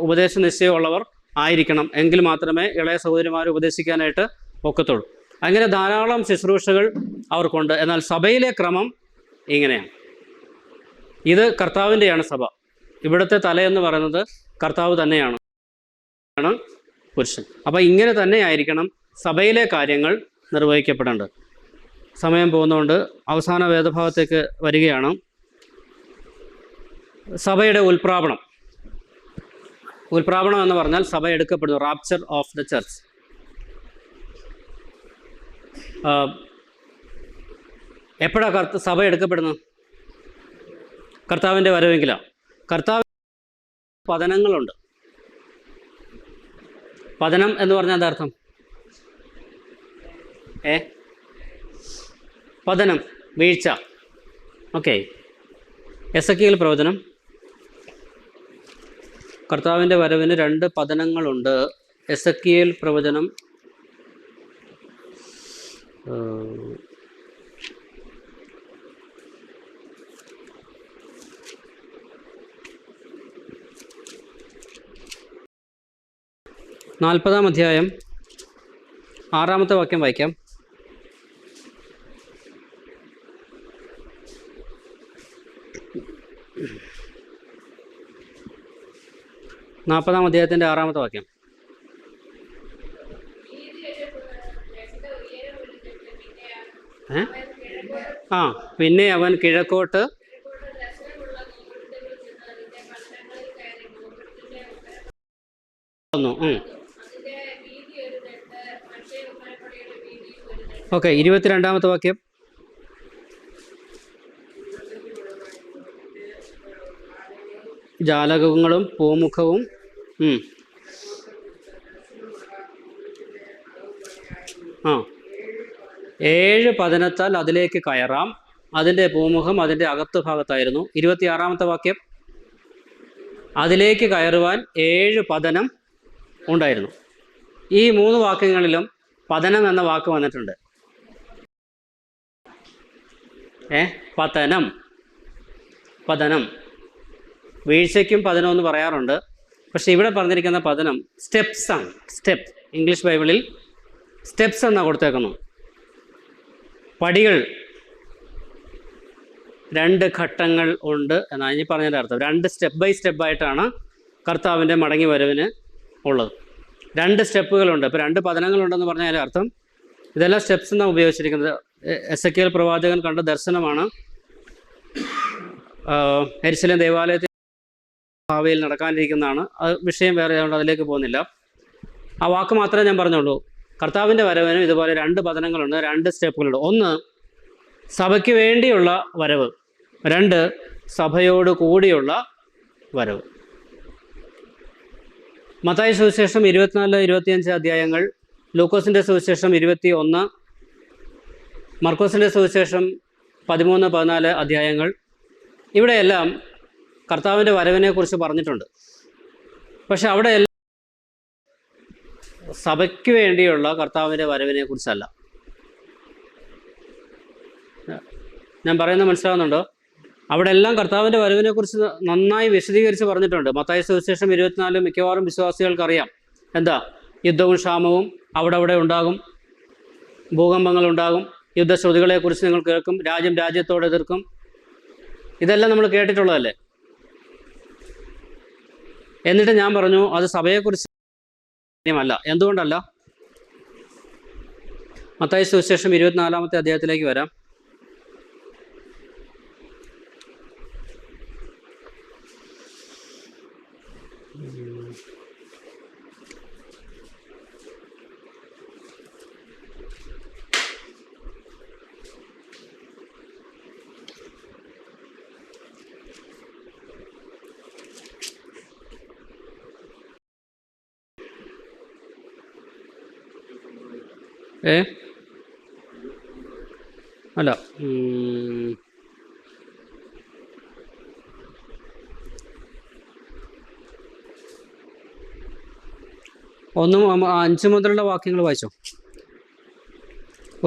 ഉപദേശ നിശ്ചയമുള്ളവർ ആയിരിക്കണം. എങ്കിൽ മാത്രമേ ഇളയ സഹോദരിമാരെ ഉപദേശിക്കാനായിട്ട് ഒക്കത്തുള്ളൂ. അങ്ങനെ ധാരാളം ശുശ്രൂഷകൾ അവർക്കുണ്ട്. എന്നാൽ സഭയിലെ ക്രമം ഇങ്ങനെയാണ്. ഇത് കർത്താവിൻ്റെയാണ് സഭ. ഇവിടുത്തെ തലയെന്ന് പറയുന്നത് കർത്താവ് തന്നെയാണ്, പുരുഷൻ. അപ്പോൾ ഇങ്ങനെ തന്നെ ആയിരിക്കണം സഭയിലെ കാര്യങ്ങൾ നിർവഹിക്കപ്പെടേണ്ടത്. സമയം പോകുന്നതുകൊണ്ട് അവസാന വേദഭാഗത്തേക്ക് വരികയാണ്. സഭയുടെ ഉൽപ്രാപണം എന്ന് പറഞ്ഞാൽ സഭ എടുക്കപ്പെടുന്നു. Rapture of the church. എപ്പോഴാണ് സഭ എടുക്കപ്പെടുന്നത്? കർത്താവിൻ്റെ വരവെങ്കിലാണ്. കർത്താവ് പതനങ്ങളുണ്ട്. പതനം എന്ന് പറഞ്ഞാൽ എന്താ അർത്ഥം? പതനം, വീഴ്ച. ഓക്കെ. എസെക്കിയേൽ പ്രവചനം, കർത്താവിൻ്റെ വരവിന് 2 പതനങ്ങളുണ്ട്. എസെക്കിയേൽ പ്രവചനം 40-ാം അധ്യായം 6-ാമത്തെ വാക്യം വായിക്കാം. നാൽപ്പതാം അധ്യായത്തിൻ്റെ 6-ാമത്തെ വാക്യം. പിന്നെ അവൻ കിഴക്കോട്ട് വന്നു. ഓക്കെ. 22-ാമത്തെ വാക്യം. ജാലകങ്ങളും പൂമുഖവും ആ 7 പതനത്താൽ അതിലേക്ക് കയറാം. അതിൻ്റെ പൂമുഖം അതിൻ്റെ അകത്ത് ഭാഗത്തായിരുന്നു. 26-ാമത്തെ വാക്യം, അതിലേക്ക് കയറുവാൻ 7 പതനം ഉണ്ടായിരുന്നു. ഈ 3 വാക്യങ്ങളിലും പതനം എന്ന വാക്ക് വന്നിട്ടുണ്ട്. പതനം, പതനം. വീഴ്ചയ്ക്കും പതനം എന്ന് പറയാറുണ്ട്. പക്ഷെ ഇവിടെ പറഞ്ഞിരിക്കുന്ന പതനം സ്റ്റെപ്സ് ആണ്. സ്റ്റെപ്പ്, ഇംഗ്ലീഷ് ബൈബിളിൽ സ്റ്റെപ്സ് എന്നാണ് കൊടുത്തേക്കുന്നു. പടികൾ, 2 ഘട്ടങ്ങൾ ഉണ്ട് എന്നാണ് ഇനി പറഞ്ഞതിൻ്റെ അർത്ഥം. 2 സ്റ്റെപ്പ് ബൈ സ്റ്റെപ്പായിട്ടാണ് കർത്താവിൻ്റെ മടങ്ങി വരവിന് ഉള്ളത്. 2 സ്റ്റെപ്പുകളുണ്ട്. ഇപ്പോൾ 2 പതനങ്ങളുണ്ടെന്ന് പറഞ്ഞതിൻ്റെ അർത്ഥം ഇതെല്ലാം സ്റ്റെപ്സ് എന്നാണ് ഉപയോഗിച്ചിരിക്കുന്നത്. എസെക്കിയേൽ പ്രവാചകൻ കണ്ട ദർശനമാണ്. യെരുശലേം ദേവാലയത്തിൽ ഭാവിയിൽ നടക്കാനിരിക്കുന്നതാണ്. അത് വിഷയം വേറെ ആയതുകൊണ്ട് അതിലേക്ക് പോകുന്നില്ല. ആ വാക്ക് മാത്രമേ ഞാൻ പറഞ്ഞുള്ളൂ. കർത്താവിൻ്റെ വരവിനും ഇതുപോലെ 2 പതനങ്ങളുണ്ട്, 2 സ്റ്റെപ്പുകളുണ്ട്. ഒന്ന് സഭയ്ക്ക് വേണ്ടിയുള്ള വരവ്, 2 സഭയോട് കൂടിയുള്ള വരവ്. മത്തായി സുവിശേഷം 24-25 അധ്യായങ്ങൾ, ലൂക്കോസിൻ്റെ സുവിശേഷം 21, മർക്കോസിൻ്റെ സുവിശേഷം 13-14 അധ്യായങ്ങൾ, ഇവിടെയെല്ലാം കർത്താവിൻ്റെ വരവിനെക്കുറിച്ച് പറഞ്ഞിട്ടുണ്ട്. പക്ഷെ അവിടെ എല്ലാം സഭയ്ക്ക് വേണ്ടിയുള്ള കർത്താവിൻ്റെ വരവിനെക്കുറിച്ചല്ല. ഞാൻ പറയുന്നത് മനസ്സിലാവുന്നുണ്ടോ? അവിടെ എല്ലാം കർത്താവിൻ്റെ വരവിനെക്കുറിച്ച് നന്നായി വിശദീകരിച്ച് പറഞ്ഞിട്ടുണ്ട്. മത്തായി സുവിശേഷം 24 മിക്കവാറും വിശ്വാസികൾക്കറിയാം. എന്താ? യുദ്ധവും ക്ഷാമവും അവിടെ ഉണ്ടാകും, ഭൂകമ്പങ്ങളുണ്ടാകും, യുദ്ധശ്രുതികളെക്കുറിച്ച് നിങ്ങൾ കേൾക്കും, രാജ്യം രാജ്യത്തോട് എതിർക്കും. ഇതെല്ലാം നമ്മൾ കേട്ടിട്ടുള്ളതല്ലേ? എന്നിട്ട് ഞാൻ പറഞ്ഞു അത് സഭയെക്കുറിച്ച് അല്ല. എന്തുകൊണ്ടല്ല? മത്തായി സുവിശേഷം 24-ാമത്തെ അധ്യായത്തിലേക്ക് വരാം. അല്ല, 1-5 മുതലുള്ള വാക്യങ്ങൾ വായിച്ചോ.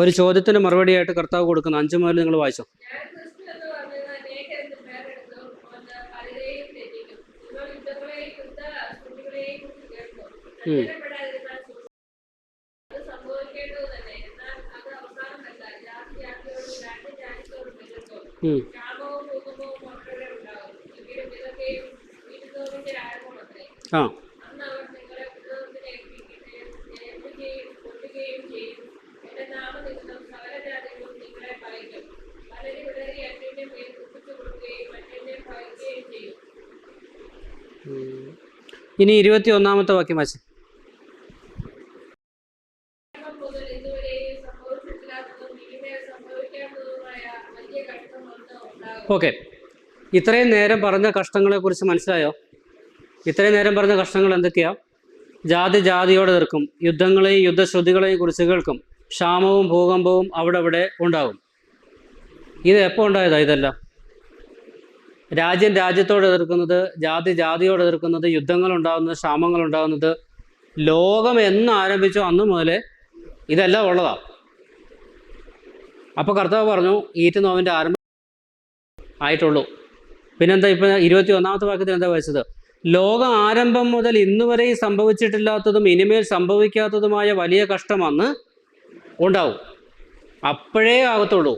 ഒരു ചോദ്യത്തിന് മറുപടിയായിട്ട് കർത്താവ് കൊടുക്കുന്ന 5 മുതൽ നിങ്ങൾ വായിച്ചോ. ആ ഇനി 21-ാമത്തെ വാക്യം വായിച്ചു. ഓക്കെ, ഇത്രയും നേരം പറഞ്ഞ കഷ്ടങ്ങളെക്കുറിച്ച് മനസ്സിലായോ? ഇത്രയും നേരം പറഞ്ഞ കഷ്ടങ്ങൾ എന്തൊക്കെയാ? ജാതി ജാതിയോടെ എതിർക്കും, യുദ്ധങ്ങളെയും യുദ്ധശ്രുതികളെയും കുറിച്ച് കേൾക്കും, ക്ഷാമവും ഭൂകമ്പവും അവിടെ ഉണ്ടാകും. ഇത് എപ്പോൾ ഉണ്ടായതാ? ഇതെല്ലാം രാജ്യം രാജ്യത്തോട് എതിർക്കുന്നത്, ജാതി ജാതിയോട് എതിർക്കുന്നത്, യുദ്ധങ്ങൾ ഉണ്ടാകുന്നത്, ക്ഷാമങ്ങൾ ഉണ്ടാകുന്നത് ലോകം എന്ന് ആരംഭിച്ചോ അന്ന് മുതലേ ഇതെല്ലാം ഉള്ളതാണ്. അപ്പോൾ കർത്താവ് പറഞ്ഞു ഈറ്റ് നോവിൻ്റെ ആരംഭം ആയിട്ടുള്ളൂ. പിന്നെന്താ ഇപ്പം 21-ാമത്തെ വാക്യത്തിൽ എന്താ വായിച്ചത്? ലോകം ആരംഭം മുതൽ ഇന്ന് വരെ സംഭവിച്ചിട്ടില്ലാത്തതും ഇനിമേൽ സംഭവിക്കാത്തതുമായ വലിയ കഷ്ടം അന്ന് ഉണ്ടാവും. അപ്പോഴേ ആകത്തുള്ളൂ.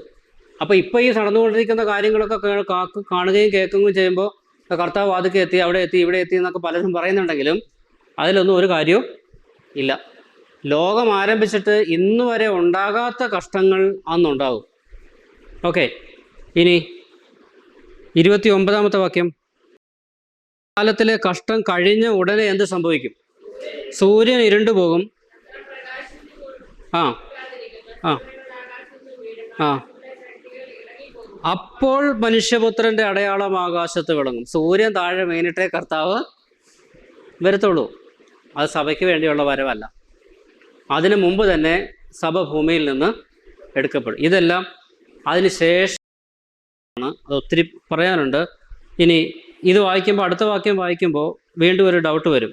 അപ്പോൾ ഇപ്പോൾ ഈ നടന്നുകൊണ്ടിരിക്കുന്ന കാര്യങ്ങളൊക്കെ കാണുകയും കേൾക്കുകയും ചെയ്യുമ്പോൾ കർത്താവ് അതൊക്കെ എത്തി, അവിടെ എത്തി, ഇവിടെ എത്തി എന്നൊക്കെ പലരും പറയുന്നുണ്ടെങ്കിലും അതിലൊന്നും ഒരു കാര്യവും ഇല്ല. ലോകം ആരംഭിച്ചിട്ട് ഇന്ന് വരെ ഉണ്ടാകാത്ത കഷ്ടങ്ങൾ അന്നുണ്ടാകും. ഓക്കെ, ഇനി 29-ാമത്തെ വാക്യം. കാലത്തിലെ കഷ്ടം കഴിഞ്ഞ ഉടനെ എന്ത് സംഭവിക്കും? സൂര്യൻ ഇരുണ്ടു പോകും. ആ ആ ആ അപ്പോൾ മനുഷ്യപുത്രൻ്റെ അടയാളം ആകാശത്ത് വിളങ്ങും. സൂര്യൻ താഴെ വീണിട്ടേ കർത്താവ് വരത്തുള്ളൂ. അത് സഭയ്ക്ക് വേണ്ടിയുള്ള വരവല്ല. അതിനു മുമ്പ് തന്നെ സഭ ഭൂമിയിൽ നിന്ന് എടുക്കപ്പെടും. ഇതെല്ലാം അതിന് ശേഷമാണ്. അത് ഒത്തിരി പറയാനുണ്ട്. ഇനി ഇത് വായിക്കുമ്പോൾ, അടുത്ത വാക്യം വായിക്കുമ്പോൾ വീണ്ടും ഒരു ഡൗട്ട് വരും.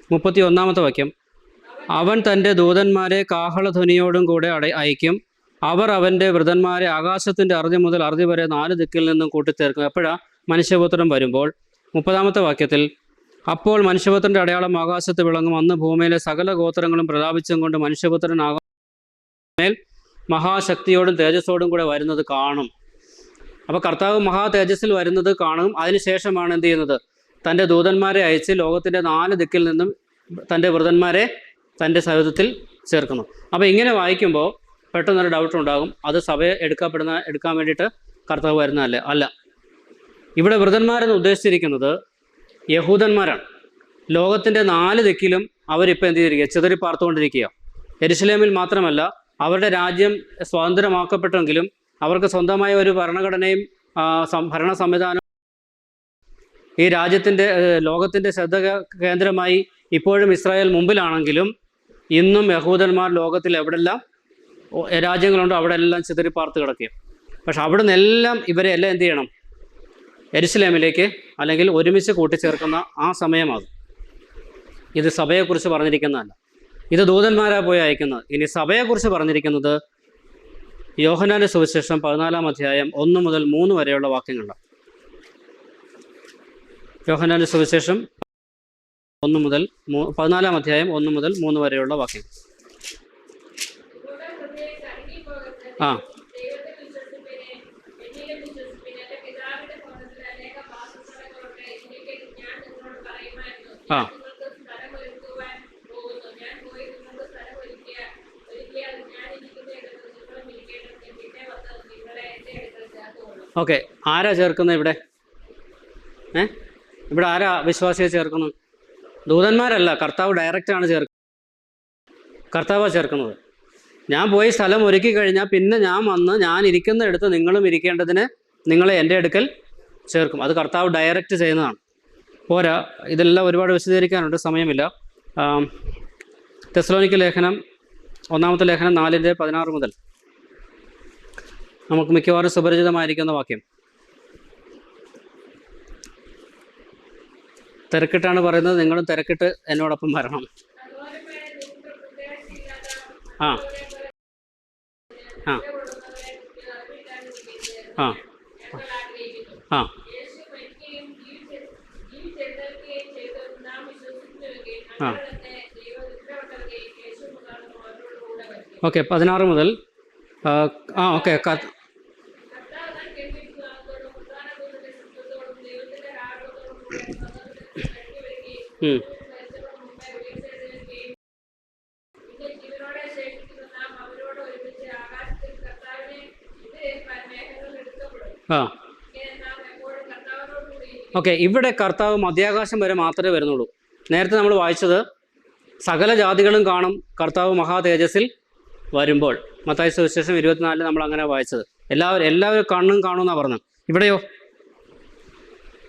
31-ാമത്തെ വാക്യം, അവൻ തൻ്റെ ദൂതന്മാരെ കാഹളധ്വനിയോടും കൂടെ അയക്കും, അവർ അവൻ്റെ വൃതന്മാരെ ആകാശത്തിൻ്റെ അറുതി മുതൽ അറുതി വരെ 4 ദിക്കിൽ നിന്നും കൂട്ടിച്ചേർക്കും. എപ്പോഴാണ്? മനുഷ്യപുത്രൻ വരുമ്പോൾ. 30-ാമത്തെ വാക്യത്തിൽ, അപ്പോൾ മനുഷ്യപുത്രൻ്റെ അടയാളം ആകാശത്ത് വിളങ്ങും, അന്ന് ഭൂമിയിലെ സകല ഗോത്രങ്ങളും പ്രതാപിച്ചും കൊണ്ട് മനുഷ്യപുത്രൻ ആകാശമേൽ മഹാശക്തിയോടും തേജസ്സോടും കൂടെ വരുന്നത് കാണും. അപ്പോൾ കർത്താവ് മഹാ തേജസ്സിൽ വരുന്നത് കാണും. അതിനുശേഷമാണ് എന്ത് ചെയ്യുന്നത്? തൻ്റെ ദൂതന്മാരെ അയച്ച് ലോകത്തിൻ്റെ 4 ദിക്കിൽ നിന്നും തൻ്റെ വൃതന്മാരെ തൻ്റെ സഹിതത്തിൽ ചേർക്കുന്നു. അപ്പോൾ ഇങ്ങനെ വായിക്കുമ്പോൾ പെട്ടെന്നൊരു ഡൗട്ട് ഉണ്ടാകും, അത് സഭയെ എടുക്കാൻ വേണ്ടിയിട്ട് കർത്താവ് വരുന്നതല്ലേ? അല്ല. ഇവിടെ വൃതന്മാരെന്ന് ഉദ്ദേശിച്ചിരിക്കുന്നത് യഹൂദന്മാരാണ്. ലോകത്തിൻ്റെ 4 ദിക്കിലും അവരിപ്പോൾ എന്ത് ചെയ്തിരിക്കുക? ചിതറി പാർത്തുകൊണ്ടിരിക്കുക. യെരുശലേമിൽ മാത്രമല്ല, അവരുടെ രാജ്യം സ്വാതന്ത്ര്യമാക്കപ്പെട്ടെങ്കിലും അവർക്ക് സ്വന്തമായ ഒരു ഭരണഘടനയും ഭരണ സംവിധാനവും ഈ ലോകത്തിൻ്റെ ശ്രദ്ധ കേന്ദ്രമായി ഇപ്പോഴും ഇസ്രായേൽ മുമ്പിലാണെങ്കിലും ഇന്നും യഹൂദന്മാർ ലോകത്തിൽ എവിടെല്ലാം രാജ്യങ്ങളുണ്ടോ അവിടെ എല്ലാം ചിതറി പാർത്ത് കിടക്കുകയും. പക്ഷെ അവിടെ നിന്നെല്ലാം ഇവരെ എല്ലാം എന്ത് ചെയ്യണം? യെരുശലേമിലേക്ക് അല്ലെങ്കിൽ ഒരുമിച്ച് കൂട്ടിച്ചേർക്കുന്ന ആ സമയമാകും. ഇത് സഭയെക്കുറിച്ച് പറഞ്ഞിരിക്കുന്നതല്ല, ഇത് ദൂതന്മാരാ പോയി അയക്കുന്നത്. ഇനി സഭയെക്കുറിച്ച് പറഞ്ഞിരിക്കുന്നത് യോഹന്നാന്റെ സുവിശേഷം 14-ാം അധ്യായം 1 മുതൽ 3 വരെയുള്ള വാക്യങ്ങളാണ്. യോഹന്നാന്റെ സുവിശേഷം 14-ാം അധ്യായം 1 മുതൽ 3 വരെയുള്ള വാക്യങ്ങൾ. ആ ആ ഓക്കെ. ആരാ ചേർക്കുന്നത് ഇവിടെ? ഇവിടെ ആരാ വിശ്വാസിയെ ചേർക്കുന്നത്? ദൂതന്മാരല്ല, കർത്താവ് ഡയറക്റ്റാണ് കർത്താവാണ് ചേർക്കുന്നത്. ഞാൻ പോയി സ്ഥലം ഒരുക്കി കഴിഞ്ഞാൽ പിന്നെ ഞാൻ വന്ന് ഞാൻ ഇരിക്കുന്നിടത്ത് നിങ്ങളും ഇരിക്കേണ്ടതിന് നിങ്ങളെ എൻ്റെ അടുക്കൽ ചേർക്കും. അത് കർത്താവ് ഡയറക്റ്റ് ചെയ്യുന്നതാണ്. പോരാ, ഇതെല്ലാം ഒരുപാട് വിശദീകരിക്കാനുണ്ട്, സമയമില്ല. തെസ്സലോനിക്ക ലേഖനം 1-ാമത്തെ ലേഖനം 4:16 മുതൽ നമുക്ക് മിക്കവാറും സുപരിചിതമായിരിക്കുന്ന വാക്യം. തിരക്കിട്ടാണ് പറയുന്നത്, നിങ്ങളും തിരക്കിട്ട് എന്നോടൊപ്പം വരണം. ആ ആ ആ ആ ആ ഓക്കെ. 16 മുതൽ ഓക്കെ. ആ ഓക്കെ. ഇവിടെ കർത്താവ് മധ്യാകാശം വരെ മാത്രമേ വരുന്നുള്ളൂ. നേരത്തെ നമ്മൾ വായിച്ചത് സകല ജാതികളും കാണും കർത്താവ് മഹാ തേജസ്സിൽ വരുമ്പോൾ. മത്തായി സുവിശേഷം 24 നമ്മൾ അങ്ങനെ വായിച്ചത്. എല്ലാവരും കണ്ണും കാണുമെന്നാണ് പറഞ്ഞത്. ഇവിടെയോ?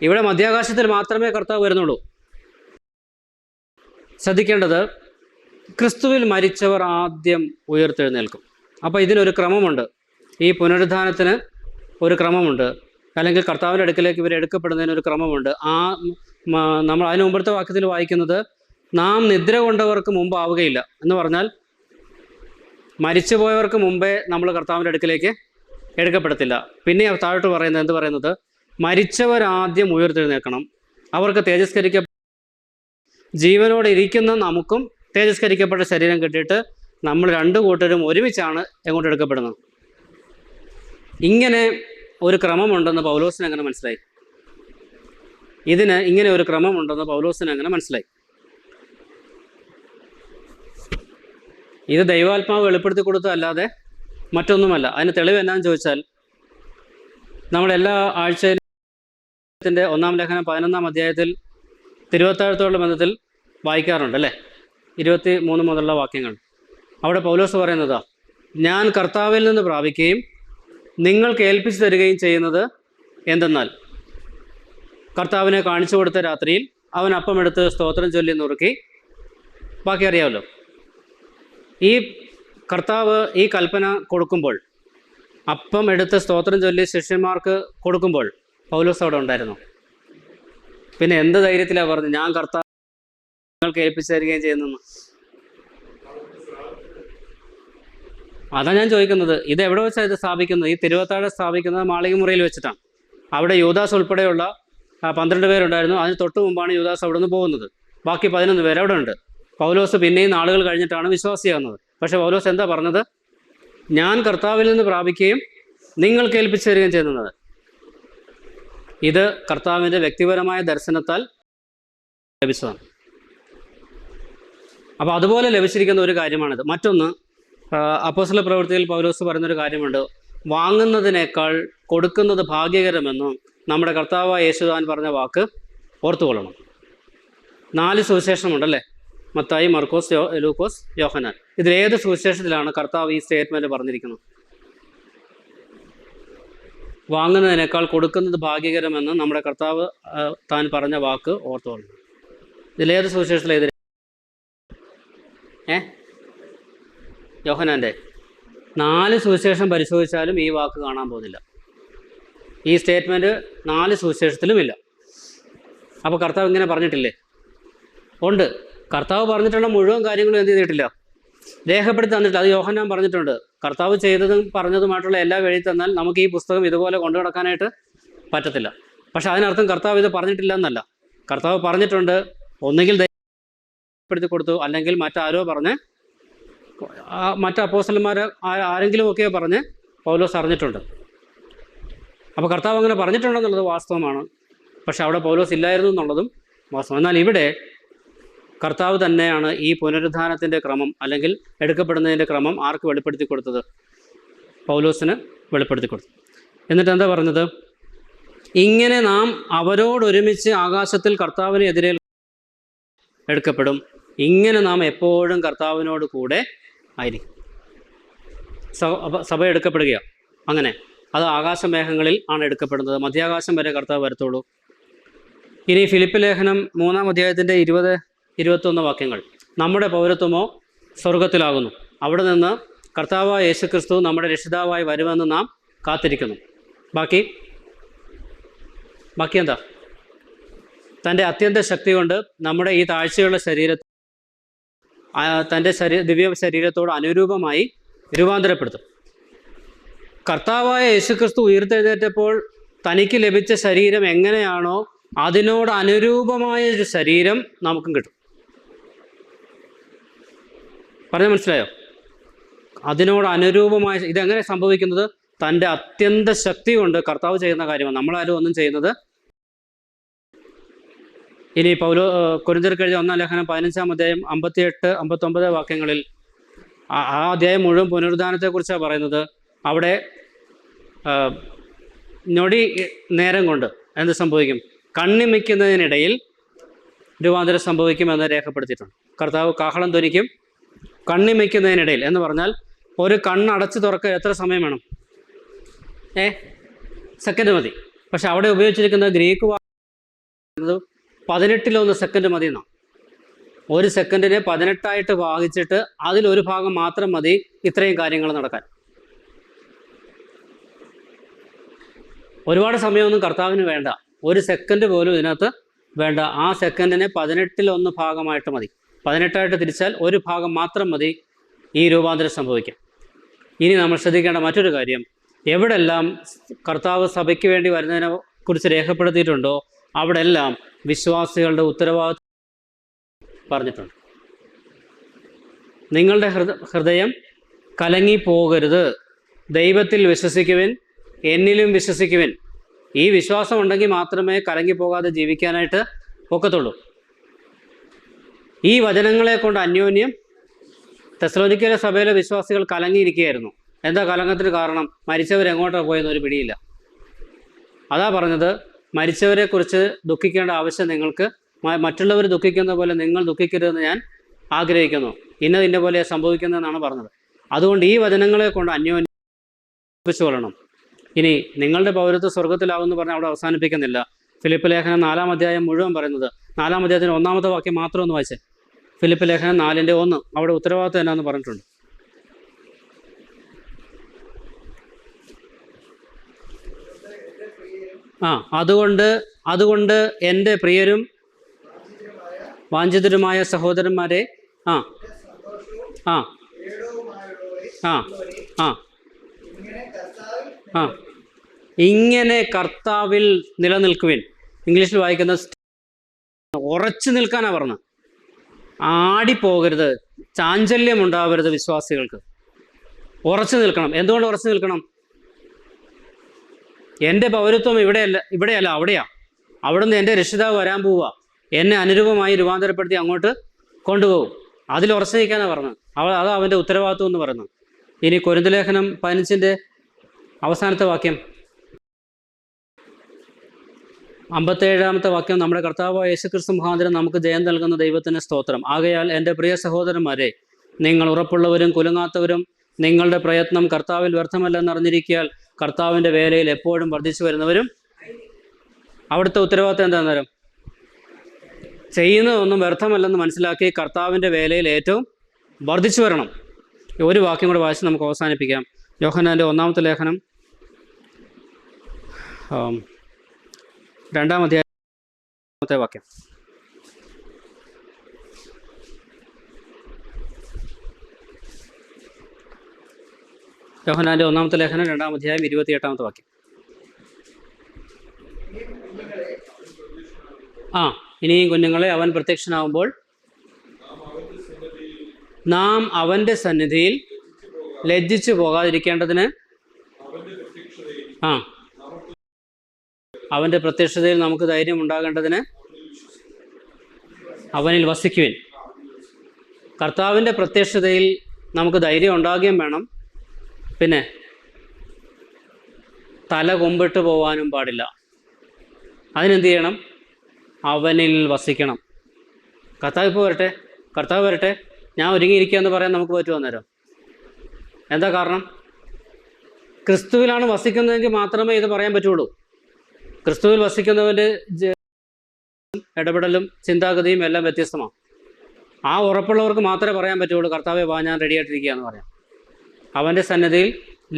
ഇവിടെ മധ്യാകാശത്തിൽ മാത്രമേ കർത്താവ് വരുന്നുള്ളൂ. ശ്രദ്ധിക്കേണ്ടത്, ക്രിസ്തുവിൽ മരിച്ചവർ ആദ്യം ഉയർത്തെഴുന്നേൽക്കും. അപ്പോൾ ഇതിനൊരു ക്രമമുണ്ട്. ഈ പുനരുദ്ധാനത്തിന് ഒരു ക്രമമുണ്ട്, അല്ലെങ്കിൽ കർത്താവിൻ്റെ അടുക്കിലേക്ക് ഇവർ എടുക്കപ്പെടുന്നതിന് ഒരു ക്രമമുണ്ട്. നമ്മൾ അതിന് മുമ്പത്തെ വാക്യത്തിൽ വായിക്കുന്നത്, നാം നിദ്ര കൊണ്ടവർക്ക് മുമ്പ് ആവുകയില്ല എന്ന് പറഞ്ഞാൽ മരിച്ചുപോയവർക്ക് മുമ്പേ നമ്മൾ കർത്താവിൻ്റെ അടുക്കിലേക്ക് എടുക്കപ്പെടത്തില്ല. പിന്നെ താഴോട്ട് പറയുന്നത് എന്ത് പറയുന്നത്? മരിച്ചവരാദ്യം ഉയർത്തെഴുന്നേൽക്കണം, അവർക്ക് ജീവനോടെ ഇരിക്കുന്ന നമുക്കും തേജസ്കരിക്കപ്പെട്ട ശരീരം കിട്ടിയിട്ട് നമ്മൾ 2 കൂട്ടരും ഒരുമിച്ചാണ് എങ്ങോട്ട് എടുക്കപ്പെടുന്നത്. ഇങ്ങനെ ഒരു ക്രമമുണ്ടെന്ന് പൗലോസിന് എങ്ങനെ മനസ്സിലായി? ഇതിന് ഇങ്ങനെ ഒരു ക്രമമുണ്ടെന്ന് പൗലോസിന് എങ്ങനെ മനസ്സിലായി? ഇത് ദൈവാത്മാവ് വെളിപ്പെടുത്തി കൊടുത്തതല്ലാതെ മറ്റൊന്നുമല്ല. അതിന് തെളിവ് എന്നാന്ന് ചോദിച്ചാൽ, നമ്മളെല്ലാ ആഴ്ചയിലും 1-ാം ലേഖനം 11-ാം അധ്യായത്തിൽ തിരുവത്താഴത്തോടുള്ള ബന്ധത്തിൽ വായിക്കാറുണ്ട് അല്ലേ? 23 മുതലുള്ള വാക്യങ്ങൾ. അവിടെ പൗലോസ് പറയുന്നതാ, ഞാൻ കർത്താവിൽ നിന്ന് പ്രാപിക്കുകയും നിങ്ങൾക്ക് ഏൽപ്പിച്ചു തരികയും ചെയ്യുന്നത് എന്തെന്നാൽ, കർത്താവിനെ കാണിച്ചു കൊടുത്ത രാത്രിയിൽ അവൻ അപ്പമെടുത്ത് സ്തോത്രം ചൊല്ലി നുറുക്കി. ബാക്കി അറിയാമല്ലോ. ഈ കർത്താവ് ഈ കൽപ്പന കൊടുക്കുമ്പോൾ, അപ്പം എടുത്ത് സ്തോത്രം ചൊല്ലി ശിഷ്യന്മാർക്ക് കൊടുക്കുമ്പോൾ പൗലോസ് അവിടെ ഉണ്ടായിരുന്നു. പിന്നെ എന്ത് ധൈര്യത്തിലാണ് പറഞ്ഞു ഞാൻ കർത്താവ് നിങ്ങൾക്ക് ഏൽപ്പിച്ചു തരികയും ചെയ്യുന്നെന്ന്? അതാണ് ഞാൻ ചോദിക്കുന്നത്. ഇത് എവിടെ വെച്ചാണ് ഇത് സ്ഥാപിക്കുന്നത്? ഈ തിരുവത്താഴ സ്ഥാപിക്കുന്നത് മാളികമുറിയിൽ വെച്ചിട്ടാണ്. അവിടെ യൂദാസ് ഉൾപ്പെടെയുള്ള 12 പേരുണ്ടായിരുന്നു. അതിന് തൊട്ട് മുമ്പാണ് യൂദാസ് അവിടെ നിന്ന് പോകുന്നത്. ബാക്കി 11 പേര് അവിടെ ഉണ്ട്. പൗലോസ് പിന്നെയും നാളുകൾ കഴിഞ്ഞിട്ടാണ് വിശ്വാസിയാകുന്നത്. പക്ഷെ പൗലോസ് എന്താ പറഞ്ഞത്? ഞാൻ കർത്താവിൽ നിന്ന് പ്രാപിക്കുകയും നിങ്ങൾക്ക് ഏൽപ്പിച്ചു തരികയും ചെയ്യുന്നത്. ഇത് കർത്താവിൻ്റെ വ്യക്തിപരമായ ദർശനത്താൽ ലഭിച്ചതാണ്. അപ്പോൾ അതുപോലെ ലഭിച്ചിരിക്കുന്ന ഒരു കാര്യമാണിത്. മറ്റൊന്ന്, അപ്പോസ്തല പ്രവൃത്തിയിൽ പൗലോസ് പറയുന്നൊരു കാര്യമുണ്ട്. വാങ്ങുന്നതിനേക്കാൾ കൊടുക്കുന്നത് ഭാഗ്യകരമെന്നും നമ്മുടെ കർത്താവായ യേശുദാൻ പറഞ്ഞ വാക്ക് ഓർത്തുകൊള്ളണം. 4 സുവിശേഷമുണ്ടല്ലേ? മത്തായി, മർക്കോസ്, ലൂക്കോസ്, യോഹന്നാൻ. ഇതിലേത് സുവിശേഷത്തിലാണ് കർത്താവ് ഈ സ്റ്റേറ്റ്മെൻറ്റ് പറഞ്ഞിരിക്കുന്നത്? വാങ്ങുന്നതിനേക്കാൾ കൊടുക്കുന്നത് ഭാഗ്യകരമെന്ന് നമ്മുടെ കർത്താവ് താൻ പറഞ്ഞ വാക്ക് ഓർത്തുകൊള്ളണം. ഇതിലേത് സുവിശേഷത്തിലേത്? യോഹന്നാൻ്റെ. 4 സുവിശേഷം പരിശോധിച്ചാലും ഈ വാക്ക് കാണാൻ പോകുന്നില്ല. ഈ സ്റ്റേറ്റ്മെൻറ്റ് 4 സുവിശേഷത്തിലുമില്ല. അപ്പോൾ കർത്താവ് ഇങ്ങനെ പറഞ്ഞിട്ടില്ലേ? ഉണ്ട്. കർത്താവ് പറഞ്ഞിട്ടുള്ള മുഴുവൻ കാര്യങ്ങളും എന്ത് ചെയ്തിട്ടില്ല? രേഖപ്പെടുത്തി തന്നിട്ടില്ല. അത് യോഹന്നാൻ പറഞ്ഞിട്ടുണ്ട്. കർത്താവ് ചെയ്തതും പറഞ്ഞതുമായിട്ടുള്ള എല്ലാം എഴുതി തന്നാൽ നമുക്ക് ഈ പുസ്തകം ഇതുപോലെ കൊണ്ടു നടക്കാനായിട്ട് പറ്റത്തില്ല. പക്ഷെ അതിനർത്ഥം കർത്താവ് ഇത് പറഞ്ഞിട്ടില്ല എന്നല്ല. കർത്താവ് പറഞ്ഞിട്ടുണ്ട്. ഒന്നുകിൽ പ്പെടുത്തി കൊടുത്തു, അല്ലെങ്കിൽ മറ്റാരോ പറഞ്ഞ്, മറ്റ് അപ്പോസ്തലന്മാർ ആരെങ്കിലുമൊക്കെ പറഞ്ഞ് പൗലോസ് അറിഞ്ഞിട്ടുണ്ട്. അപ്പോൾ കർത്താവ് അങ്ങനെ പറഞ്ഞിട്ടുണ്ടെന്നുള്ളത് വാസ്തവമാണ്. പക്ഷെ അവിടെ പൗലോസ് ഇല്ലായിരുന്നു എന്നുള്ളതും വാസ്തവം. എന്നാൽ ഇവിടെ കർത്താവ് തന്നെയാണ് ഈ പുനരുദ്ധാനത്തിൻ്റെ ക്രമം, അല്ലെങ്കിൽ എടുക്കപ്പെടുന്നതിൻ്റെ ക്രമം ആർക്ക് വെളിപ്പെടുത്തി കൊടുത്തത്? പൗലോസിന് വെളിപ്പെടുത്തി കൊടുത്തു. എന്നിട്ട് എന്താ പറഞ്ഞത്? ഇങ്ങനെ നാം അവരോടൊരുമിച്ച് ആകാശത്തിൽ കർത്താവിന് എതിരെ എടുക്കപ്പെടും. ഇങ്ങനെ നാം എപ്പോഴും കർത്താവിനോട് കൂടെ ആയിരിക്കും. സഭ എടുക്കപ്പെടുകയാണ് അങ്ങനെ. അത് ആകാശമേഘങ്ങളിൽ ആണ് എടുക്കപ്പെടുന്നത്. മധ്യാകാശം വരെ കർത്താവ് വരത്തുള്ളൂ. ഇനി ഫിലിപ്പ് ലേഖനം 3-ാം അധ്യായത്തിൻ്റെ 20-21 വാക്യങ്ങൾ. നമ്മുടെ പൗരത്വമോ സ്വർഗത്തിലാകുന്നു. അവിടെ നിന്ന് കർത്താവായ യേശുക്രിസ്തു നമ്മുടെ രക്ഷിതാവായി വരുമെന്ന് നാം കാത്തിരിക്കുന്നു. ബാക്കി എന്താ? തൻ്റെ അത്യന്ത ശക്തി കൊണ്ട് നമ്മുടെ ഈ താഴ്ചയുള്ള ശരീരത്തെ തൻ്റെ ദിവ്യ ശരീരത്തോട് അനുരൂപമായി രൂപാന്തരപ്പെടുത്തും. കർത്താവായ യേശുക്രിസ്തു ഉയർത്തെഴുന്നേറ്റപ്പോൾ തനിക്ക് ലഭിച്ച ശരീരം എങ്ങനെയാണോ അതിനോട് അനുരൂപമായ ഒരു ശരീരം നമുക്കും കിട്ടും. പറഞ്ഞാൽ മനസ്സിലായോ? അതിനോട് അനുരൂപമായ. ഇതെങ്ങനെ സംഭവിക്കുന്നത്? തൻ്റെ അത്യന്ത ശക്തി കൊണ്ട് കർത്താവ് ചെയ്യുന്ന കാര്യമാണ്. നമ്മളാരും ഒന്നും ചെയ്യുന്നത്. ഇനി കൊരിന്ത്യർക്ക് എഴുതിയ 1-ാം ലേഖനം 15-ാം അധ്യായം 58-59 വാക്യങ്ങളിൽ ആ അധ്യായം മുഴുവൻ പുനരുദ്ധാനത്തെക്കുറിച്ചാണ് പറയുന്നത്. അവിടെ ഞൊടി നേരം കൊണ്ട് എന്ത് സംഭവിക്കും? കണ്ണിമയ്ക്കുന്നതിനിടയിൽ രൂപാന്തരം സംഭവിക്കുമെന്ന് രേഖപ്പെടുത്തിയിട്ടുണ്ട്. കർത്താവ് കാഹളം ധ്വനിക്കും. കണ്ണിമയ്ക്കുന്നതിനിടയിൽ എന്ന് പറഞ്ഞാൽ ഒരു കണ്ണടച്ച് തുറക്കാൻ എത്ര സമയം വേണം? സെക്കൻഡ് മതി. പക്ഷെ അവിടെ ഉപയോഗിച്ചിരിക്കുന്ന ഗ്രീക്ക് വാക്ക് 18 സെക്കൻഡ് മതി എന്നാണ്. 1 സെക്കൻഡിനെ 18 ഭാഗിച്ചിട്ട് അതിലൊരു ഭാഗം മാത്രം മതി ഇത്രയും കാര്യങ്ങൾ നടക്കാൻ. ഒരുപാട് സമയമൊന്നും കർത്താവിന് വേണ്ട. 1 സെക്കൻഡ് പോലും ഇതിനകത്ത് വേണ്ട. ആ സെക്കൻഡിനെ 18 ഭാഗമായിട്ട് മതി. 18 തിരിച്ചാൽ ഒരു ഭാഗം മാത്രം മതി ഈ രൂപാന്തരം സംഭവിക്കാം. ഇനി നമ്മൾ ശ്രദ്ധിക്കേണ്ട മറ്റൊരു കാര്യം, എവിടെല്ലാം കർത്താവ് സഭയ്ക്ക് വേണ്ടി വരുന്നതിനെ കുറിച്ച് രേഖപ്പെടുത്തിയിട്ടുണ്ടോ അവിടെ എല്ലാം വിശ്വാസികളുടെ ഉത്തരവാദിത്വം പറഞ്ഞിട്ടുണ്ട്. നിങ്ങളുടെ ഹൃദയം കലങ്ങിപ്പോകരുത്. ദൈവത്തിൽ വിശ്വസിക്കുവിൻ, എന്നിലും വിശ്വസിക്കുവിൻ. ഈ വിശ്വാസം ഉണ്ടെങ്കിൽ മാത്രമേ കലങ്ങിപ്പോകാതെ ജീവിക്കാനായിട്ട് ഒക്കത്തുള്ളൂ. ഈ വചനങ്ങളെ കൊണ്ട് അന്യോന്യം തെസ്സലോനിക്കയിലെ സഭയിലെ വിശ്വാസികൾ കലങ്ങിയിരിക്കുകയായിരുന്നു. എന്താ കലങ്ങത്തിന് കാരണം? മരിച്ചവരെങ്ങോട്ടാണ് പോയെന്ന് ഒരു പിടിയില്ല. അതാ പറഞ്ഞത്, മരിച്ചവരെക്കുറിച്ച് ദുഃഖിക്കേണ്ട ആവശ്യം നിങ്ങൾക്ക്, മറ്റുള്ളവർ ദുഃഖിക്കുന്ന പോലെ നിങ്ങൾ ദുഃഖിക്കരുതെന്ന് ഞാൻ ആഗ്രഹിക്കുന്നു. ഇന്ന പോലെ സംഭവിക്കുന്നതെന്നാണ് പറഞ്ഞത്. അതുകൊണ്ട് ഈ വചനങ്ങളെ കൊണ്ട് അന്യോന്യം കൊള്ളണം. ഇനി നിങ്ങളുടെ പൗരത്വം സ്വർഗത്തിലാവുമെന്ന് പറഞ്ഞാൽ അവിടെ അവസാനിപ്പിക്കുന്നില്ല. ഫിലിപ്പ് ലേഖനം 4-ാം അധ്യായം മുഴുവൻ പറയുന്നത്. 4-ാം അധ്യായത്തിന് 1-ാമത്തെ വാക്യം മാത്രം ഒന്ന് വായിച്ചേ. ഫിലിപ്പ് ലേഖനം 4-ന്റെ 1. അവിടെ ഉത്തരവാദിത്വം എന്നാന്ന് പറഞ്ഞിട്ടുണ്ട്. ആ അതുകൊണ്ട് അതുകൊണ്ട് എൻ്റെ പ്രിയരും വാഞ്ചിതരുമായ സഹോദരന്മാരെ, ആ ആ ആ ആ ആ ഇങ്ങനെ കർത്താവിൽ നിലനിൽക്കുവിൻ. ഇംഗ്ലീഷിൽ വായിക്കുന്ന ഉറച്ചു നിൽക്കാനാണ് പറഞ്ഞത്. ആടിപ്പോകരുത്, ചാഞ്ചല്യം ഉണ്ടാവരുത്. വിശ്വാസികൾക്ക് ഉറച്ചു നിൽക്കണം. എന്തുകൊണ്ട് ഉറച്ചു നിൽക്കണം? എൻ്റെ പൗരത്വം ഇവിടെയല്ല അവിടെയാ. അവിടുന്ന് എൻ്റെ രക്ഷിതാവ് വരാൻ പോവുക, എന്നെ അനുരൂപമായി രൂപാന്തരപ്പെടുത്തി അങ്ങോട്ട് കൊണ്ടുപോകും. അതിൽ ഉറച്ചു നിൽക്കാനാണ് പറഞ്ഞത്. അതാ അവൻ്റെ ഉത്തരവാദിത്വം എന്ന് പറയുന്നത്. ഇനി കൊരിന്ത്യർ ലേഖനം 15 അവസാനത്തെ വാക്യം, 57 വാക്യം. നമ്മുടെ കർത്താവായ യേശുക്രിസ്തു മുഖാന്തരം നമുക്ക് ജയം നൽകുന്ന ദൈവത്തിന് സ്തോത്രം. ആകയാൽ എൻ്റെ പ്രിയ സഹോദരന്മാരെ, നിങ്ങൾ ഉറപ്പുള്ളവരും കുലുങ്ങാത്തവരും നിങ്ങളുടെ പ്രയത്നം കർത്താവിൽ വ്യർത്ഥമല്ലെന്നറിഞ്ഞിരിക്കാൻ കർത്താവിൻ്റെ വേലയിൽ എപ്പോഴും വർദ്ധിച്ചു വരുന്നവരും. അവിടുത്തെ ഉത്തരവാദിത്തം എന്താ നേരം? ചെയ്യുന്നതൊന്നും വ്യർത്ഥമല്ലെന്ന് മനസ്സിലാക്കി കർത്താവിൻ്റെ വേലയിൽ ഏറ്റവും വർദ്ധിച്ചു വരണം. ഒരു വാക്യം കൂടെ വായിച്ച് നമുക്ക് അവസാനിപ്പിക്കാം. യോഹന്നാൻ്റെ 1-ാമത്തെ ലേഖനം 2-ാം അധ്യായത്തെ വാക്യം. യോഹന്നാൻ്റെ 1-ാമത്തെ ലേഖനം 2-ാം അധ്യായം 28-ാമത്തെ വാക്യം. ഇനിയും കുഞ്ഞുങ്ങളെ, അവൻ പ്രത്യക്ഷനാവുമ്പോൾ നാം അവൻ്റെ സന്നിധിയിൽ ലജ്ജിച്ചു പോകാതിരിക്കേണ്ടതിന് അവൻ്റെ പ്രത്യക്ഷതയിൽ നമുക്ക് ധൈര്യം ഉണ്ടാകേണ്ടതിന് അവനിൽ വസിക്കുവിൻ. കർത്താവിൻ്റെ പ്രത്യക്ഷതയിൽ നമുക്ക് ധൈര്യം ഉണ്ടാകുകയും വേണം. പിന്നെ തല കൊമ്പിട്ട് പോവാനും പാടില്ല. അതിനെന്ത് ചെയ്യണം? അവനിൽ വസിക്കണം. കർത്താവ് വരട്ടെ, ഞാൻ ഒരുങ്ങിയിരിക്കുക എന്ന് പറയാൻ നമുക്ക് പറ്റുമോ അന്നേരം? എന്താ കാരണം? ക്രിസ്തുവിലാണ് വസിക്കുന്നതെങ്കിൽ മാത്രമേ ഇത് പറയാൻ പറ്റുള്ളൂ. ക്രിസ്തുവിൽ വസിക്കുന്നവൻ്റെ ഇടപെടലും ചിന്താഗതിയും എല്ലാം വ്യത്യസ്തമാണ്. ആ ഉറപ്പുള്ളവർക്ക് മാത്രമേ പറയാൻ പറ്റുള്ളൂ, കർത്താവെ വാ, ഞാൻ റെഡിയായിട്ടിരിക്കുക എന്ന് പറയാം. അവൻ്റെ സന്നിധിയിൽ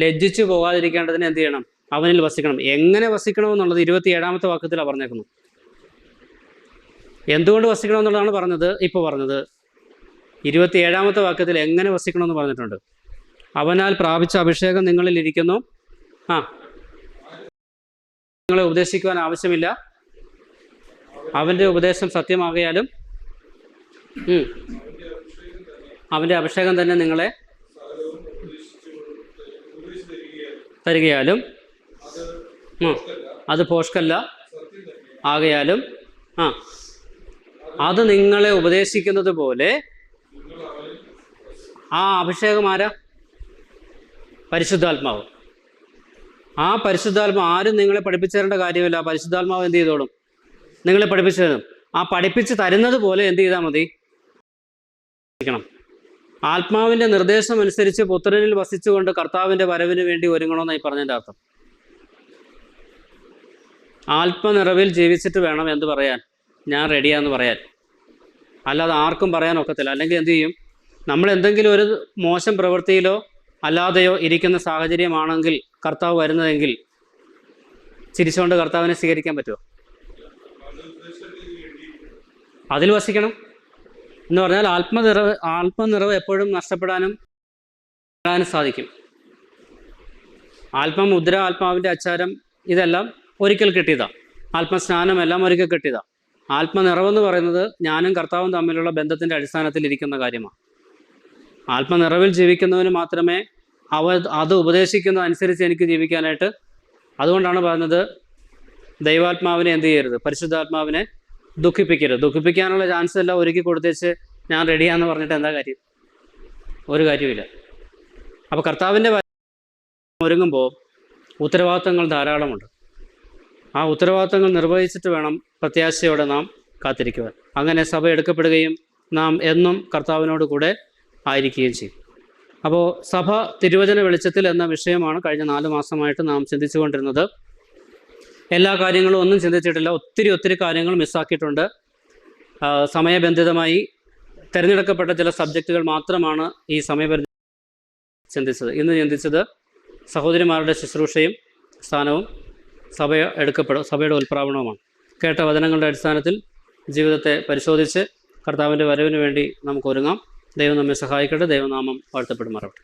ലജ്ജിച്ചു പോകാതിരിക്കേണ്ടതിന് എന്ത് ചെയ്യണം? അവനിൽ വസിക്കണം. എങ്ങനെ വസിക്കണമെന്നുള്ളത് 27-ാമത്തെ വാക്യത്തിലാണ് പറഞ്ഞേക്കുന്നത്. എന്തുകൊണ്ട് വസിക്കണമെന്നുള്ളതാണ് ഇപ്പോൾ പറഞ്ഞത്. 27-ാമത്തെ വാക്യത്തിൽ എങ്ങനെ വസിക്കണമെന്ന് പറഞ്ഞിട്ടുണ്ട്. അവനാൽ പ്രാപിച്ച അഭിഷേകം നിങ്ങളിൽ ഇരിക്കുന്നു. നിങ്ങളെ ഉപദേശിക്കുവാൻ ആവശ്യമില്ല. അവൻ്റെ ഉപദേശം സത്യമാകയാലും അവൻ്റെ അഭിഷേകം തന്നെ നിങ്ങളെ തരികയാലും അത് പോഷ്കല്ല ആകയാലും അത് നിങ്ങളെ ഉപദേശിക്കുന്നത് പോലെ. ആ അഭിഷേകം ആരാ? പരിശുദ്ധാത്മാവ്. ആ പരിശുദ്ധാത്മാവ് ആരും നിങ്ങളെ പഠിപ്പിച്ചു തരേണ്ട കാര്യമില്ല. പരിശുദ്ധാത്മാവ് എന്ത് ചെയ്തോളും? നിങ്ങളെ പഠിപ്പിച്ചു തരും. ആ പഠിപ്പിച്ച് തരുന്നത് പോലെ എന്ത് ചെയ്താൽ മതി? ആത്മാവിൻ്റെ നിർദ്ദേശം അനുസരിച്ച് പുത്രനിൽ വസിച്ചുകൊണ്ട് കർത്താവിൻ്റെ വരവിന് വേണ്ടി ഒരുങ്ങണമെന്നായി പറഞ്ഞതിൻ്റെ അർത്ഥം. ആത്മനിറവിൽ ജീവിച്ചിട്ട് വേണം എന്ത് പറയാൻ? ഞാൻ റെഡിയാന്ന് പറയാൻ. അല്ലാതെ ആർക്കും പറയാൻ ഒക്കത്തില്ല. അല്ലെങ്കിൽ എന്തു ചെയ്യും? നമ്മൾ എന്തെങ്കിലും ഒരു മോശം പ്രവൃത്തിയിലോ അല്ലാതെയോ ഇരിക്കുന്ന സാഹചര്യമാണെങ്കിൽ കർത്താവ് വരുന്നതെങ്കിൽ ചിരിച്ചുകൊണ്ട് കർത്താവിനെ സ്വീകരിക്കാൻ പറ്റുമോ? അതിൽ വസിക്കണം എന്ന് പറഞ്ഞാൽ ആത്മനിറവ് എപ്പോഴും നഷ്ടപ്പെടാനും സാധിക്കും. ആത്മമുദ്ര, ആത്മാവിൻ്റെ അച്ചാരം, ഇതെല്ലാം ഒരിക്കൽ കിട്ടിയതാണ്. ആത്മസ്നാനം എല്ലാം ഒരിക്കൽ കിട്ടിയതാണ്. ആത്മനിറവെന്ന് പറയുന്നത് ഞാനും കർത്താവും തമ്മിലുള്ള ബന്ധത്തിൻ്റെ അടിസ്ഥാനത്തിൽ ഇരിക്കുന്ന കാര്യമാണ്. ആത്മനിറവിൽ ജീവിക്കുന്നവന് മാത്രമേ അത് ഉപദേശിക്കുന്നതനുസരിച്ച് എനിക്ക് ജീവിക്കാനായിട്ട്. അതുകൊണ്ടാണ് പറഞ്ഞത് ദൈവാത്മാവിനെ എന്ത് ചെയ്യരുത്? പരിശുദ്ധാത്മാവിനെ ദുഃഖിപ്പിക്കരുത്. ദുഃഖിപ്പിക്കാനുള്ള ചാൻസ് എല്ലാം ഒരുക്കി കൊടുത്തേച്ച് ഞാൻ റെഡിയാന്ന് പറഞ്ഞിട്ട് എന്താ കാര്യം? ഒരു കാര്യമില്ല. അപ്പോൾ കർത്താവിൻ്റെ ഒരുങ്ങുമ്പോൾ ഉത്തരവാദിത്തങ്ങൾ ധാരാളമുണ്ട്. ആ ഉത്തരവാദിത്തങ്ങൾ നിർവഹിച്ചിട്ട് വേണം പ്രത്യാശയോടെ നാം കാത്തിരിക്കുവാൻ. അങ്ങനെ സഭ എടുക്കപ്പെടുകയും നാം എന്നും കർത്താവിനോട് കൂടെ ആയിരിക്കുകയും ചെയ്യും. അപ്പോൾ സഭ തിരുവചന വെളിച്ചത്തിൽ എന്ന വിഷയമാണ് കഴിഞ്ഞ 4 മാസമായിട്ട് നാം ചിന്തിച്ചു കൊണ്ടിരുന്നത്. എല്ലാ കാര്യങ്ങളും ഒന്നും ചിന്തിച്ചിട്ടില്ല. ഒത്തിരി കാര്യങ്ങൾ മിസ്സാക്കിയിട്ടുണ്ട്. സമയബന്ധിതമായി തിരഞ്ഞെടുക്കപ്പെട്ട ചില സബ്ജക്റ്റുകൾ മാത്രമാണ് ഈ സമയപരിധി ചിന്തിച്ചത്. ഇന്ന് ചിന്തിച്ചത് സഹോദരിമാരുടെ ശുശ്രൂഷയും സ്ഥാനവും, സഭയുടെ ഉൽപ്രാവണവുമാണ്. കേട്ട വചനങ്ങളുടെ അടിസ്ഥാനത്തിൽ ജീവിതത്തെ പരിശോധിച്ച് കർത്താവിൻ്റെ വരവിന് വേണ്ടി നമുക്ക് ഒരുങ്ങാം. ദൈവം നമ്മെ സഹായിക്കട്ടെ. ദൈവനാമം വാഴ്ത്തപ്പെടുമാറാവട്ടെ.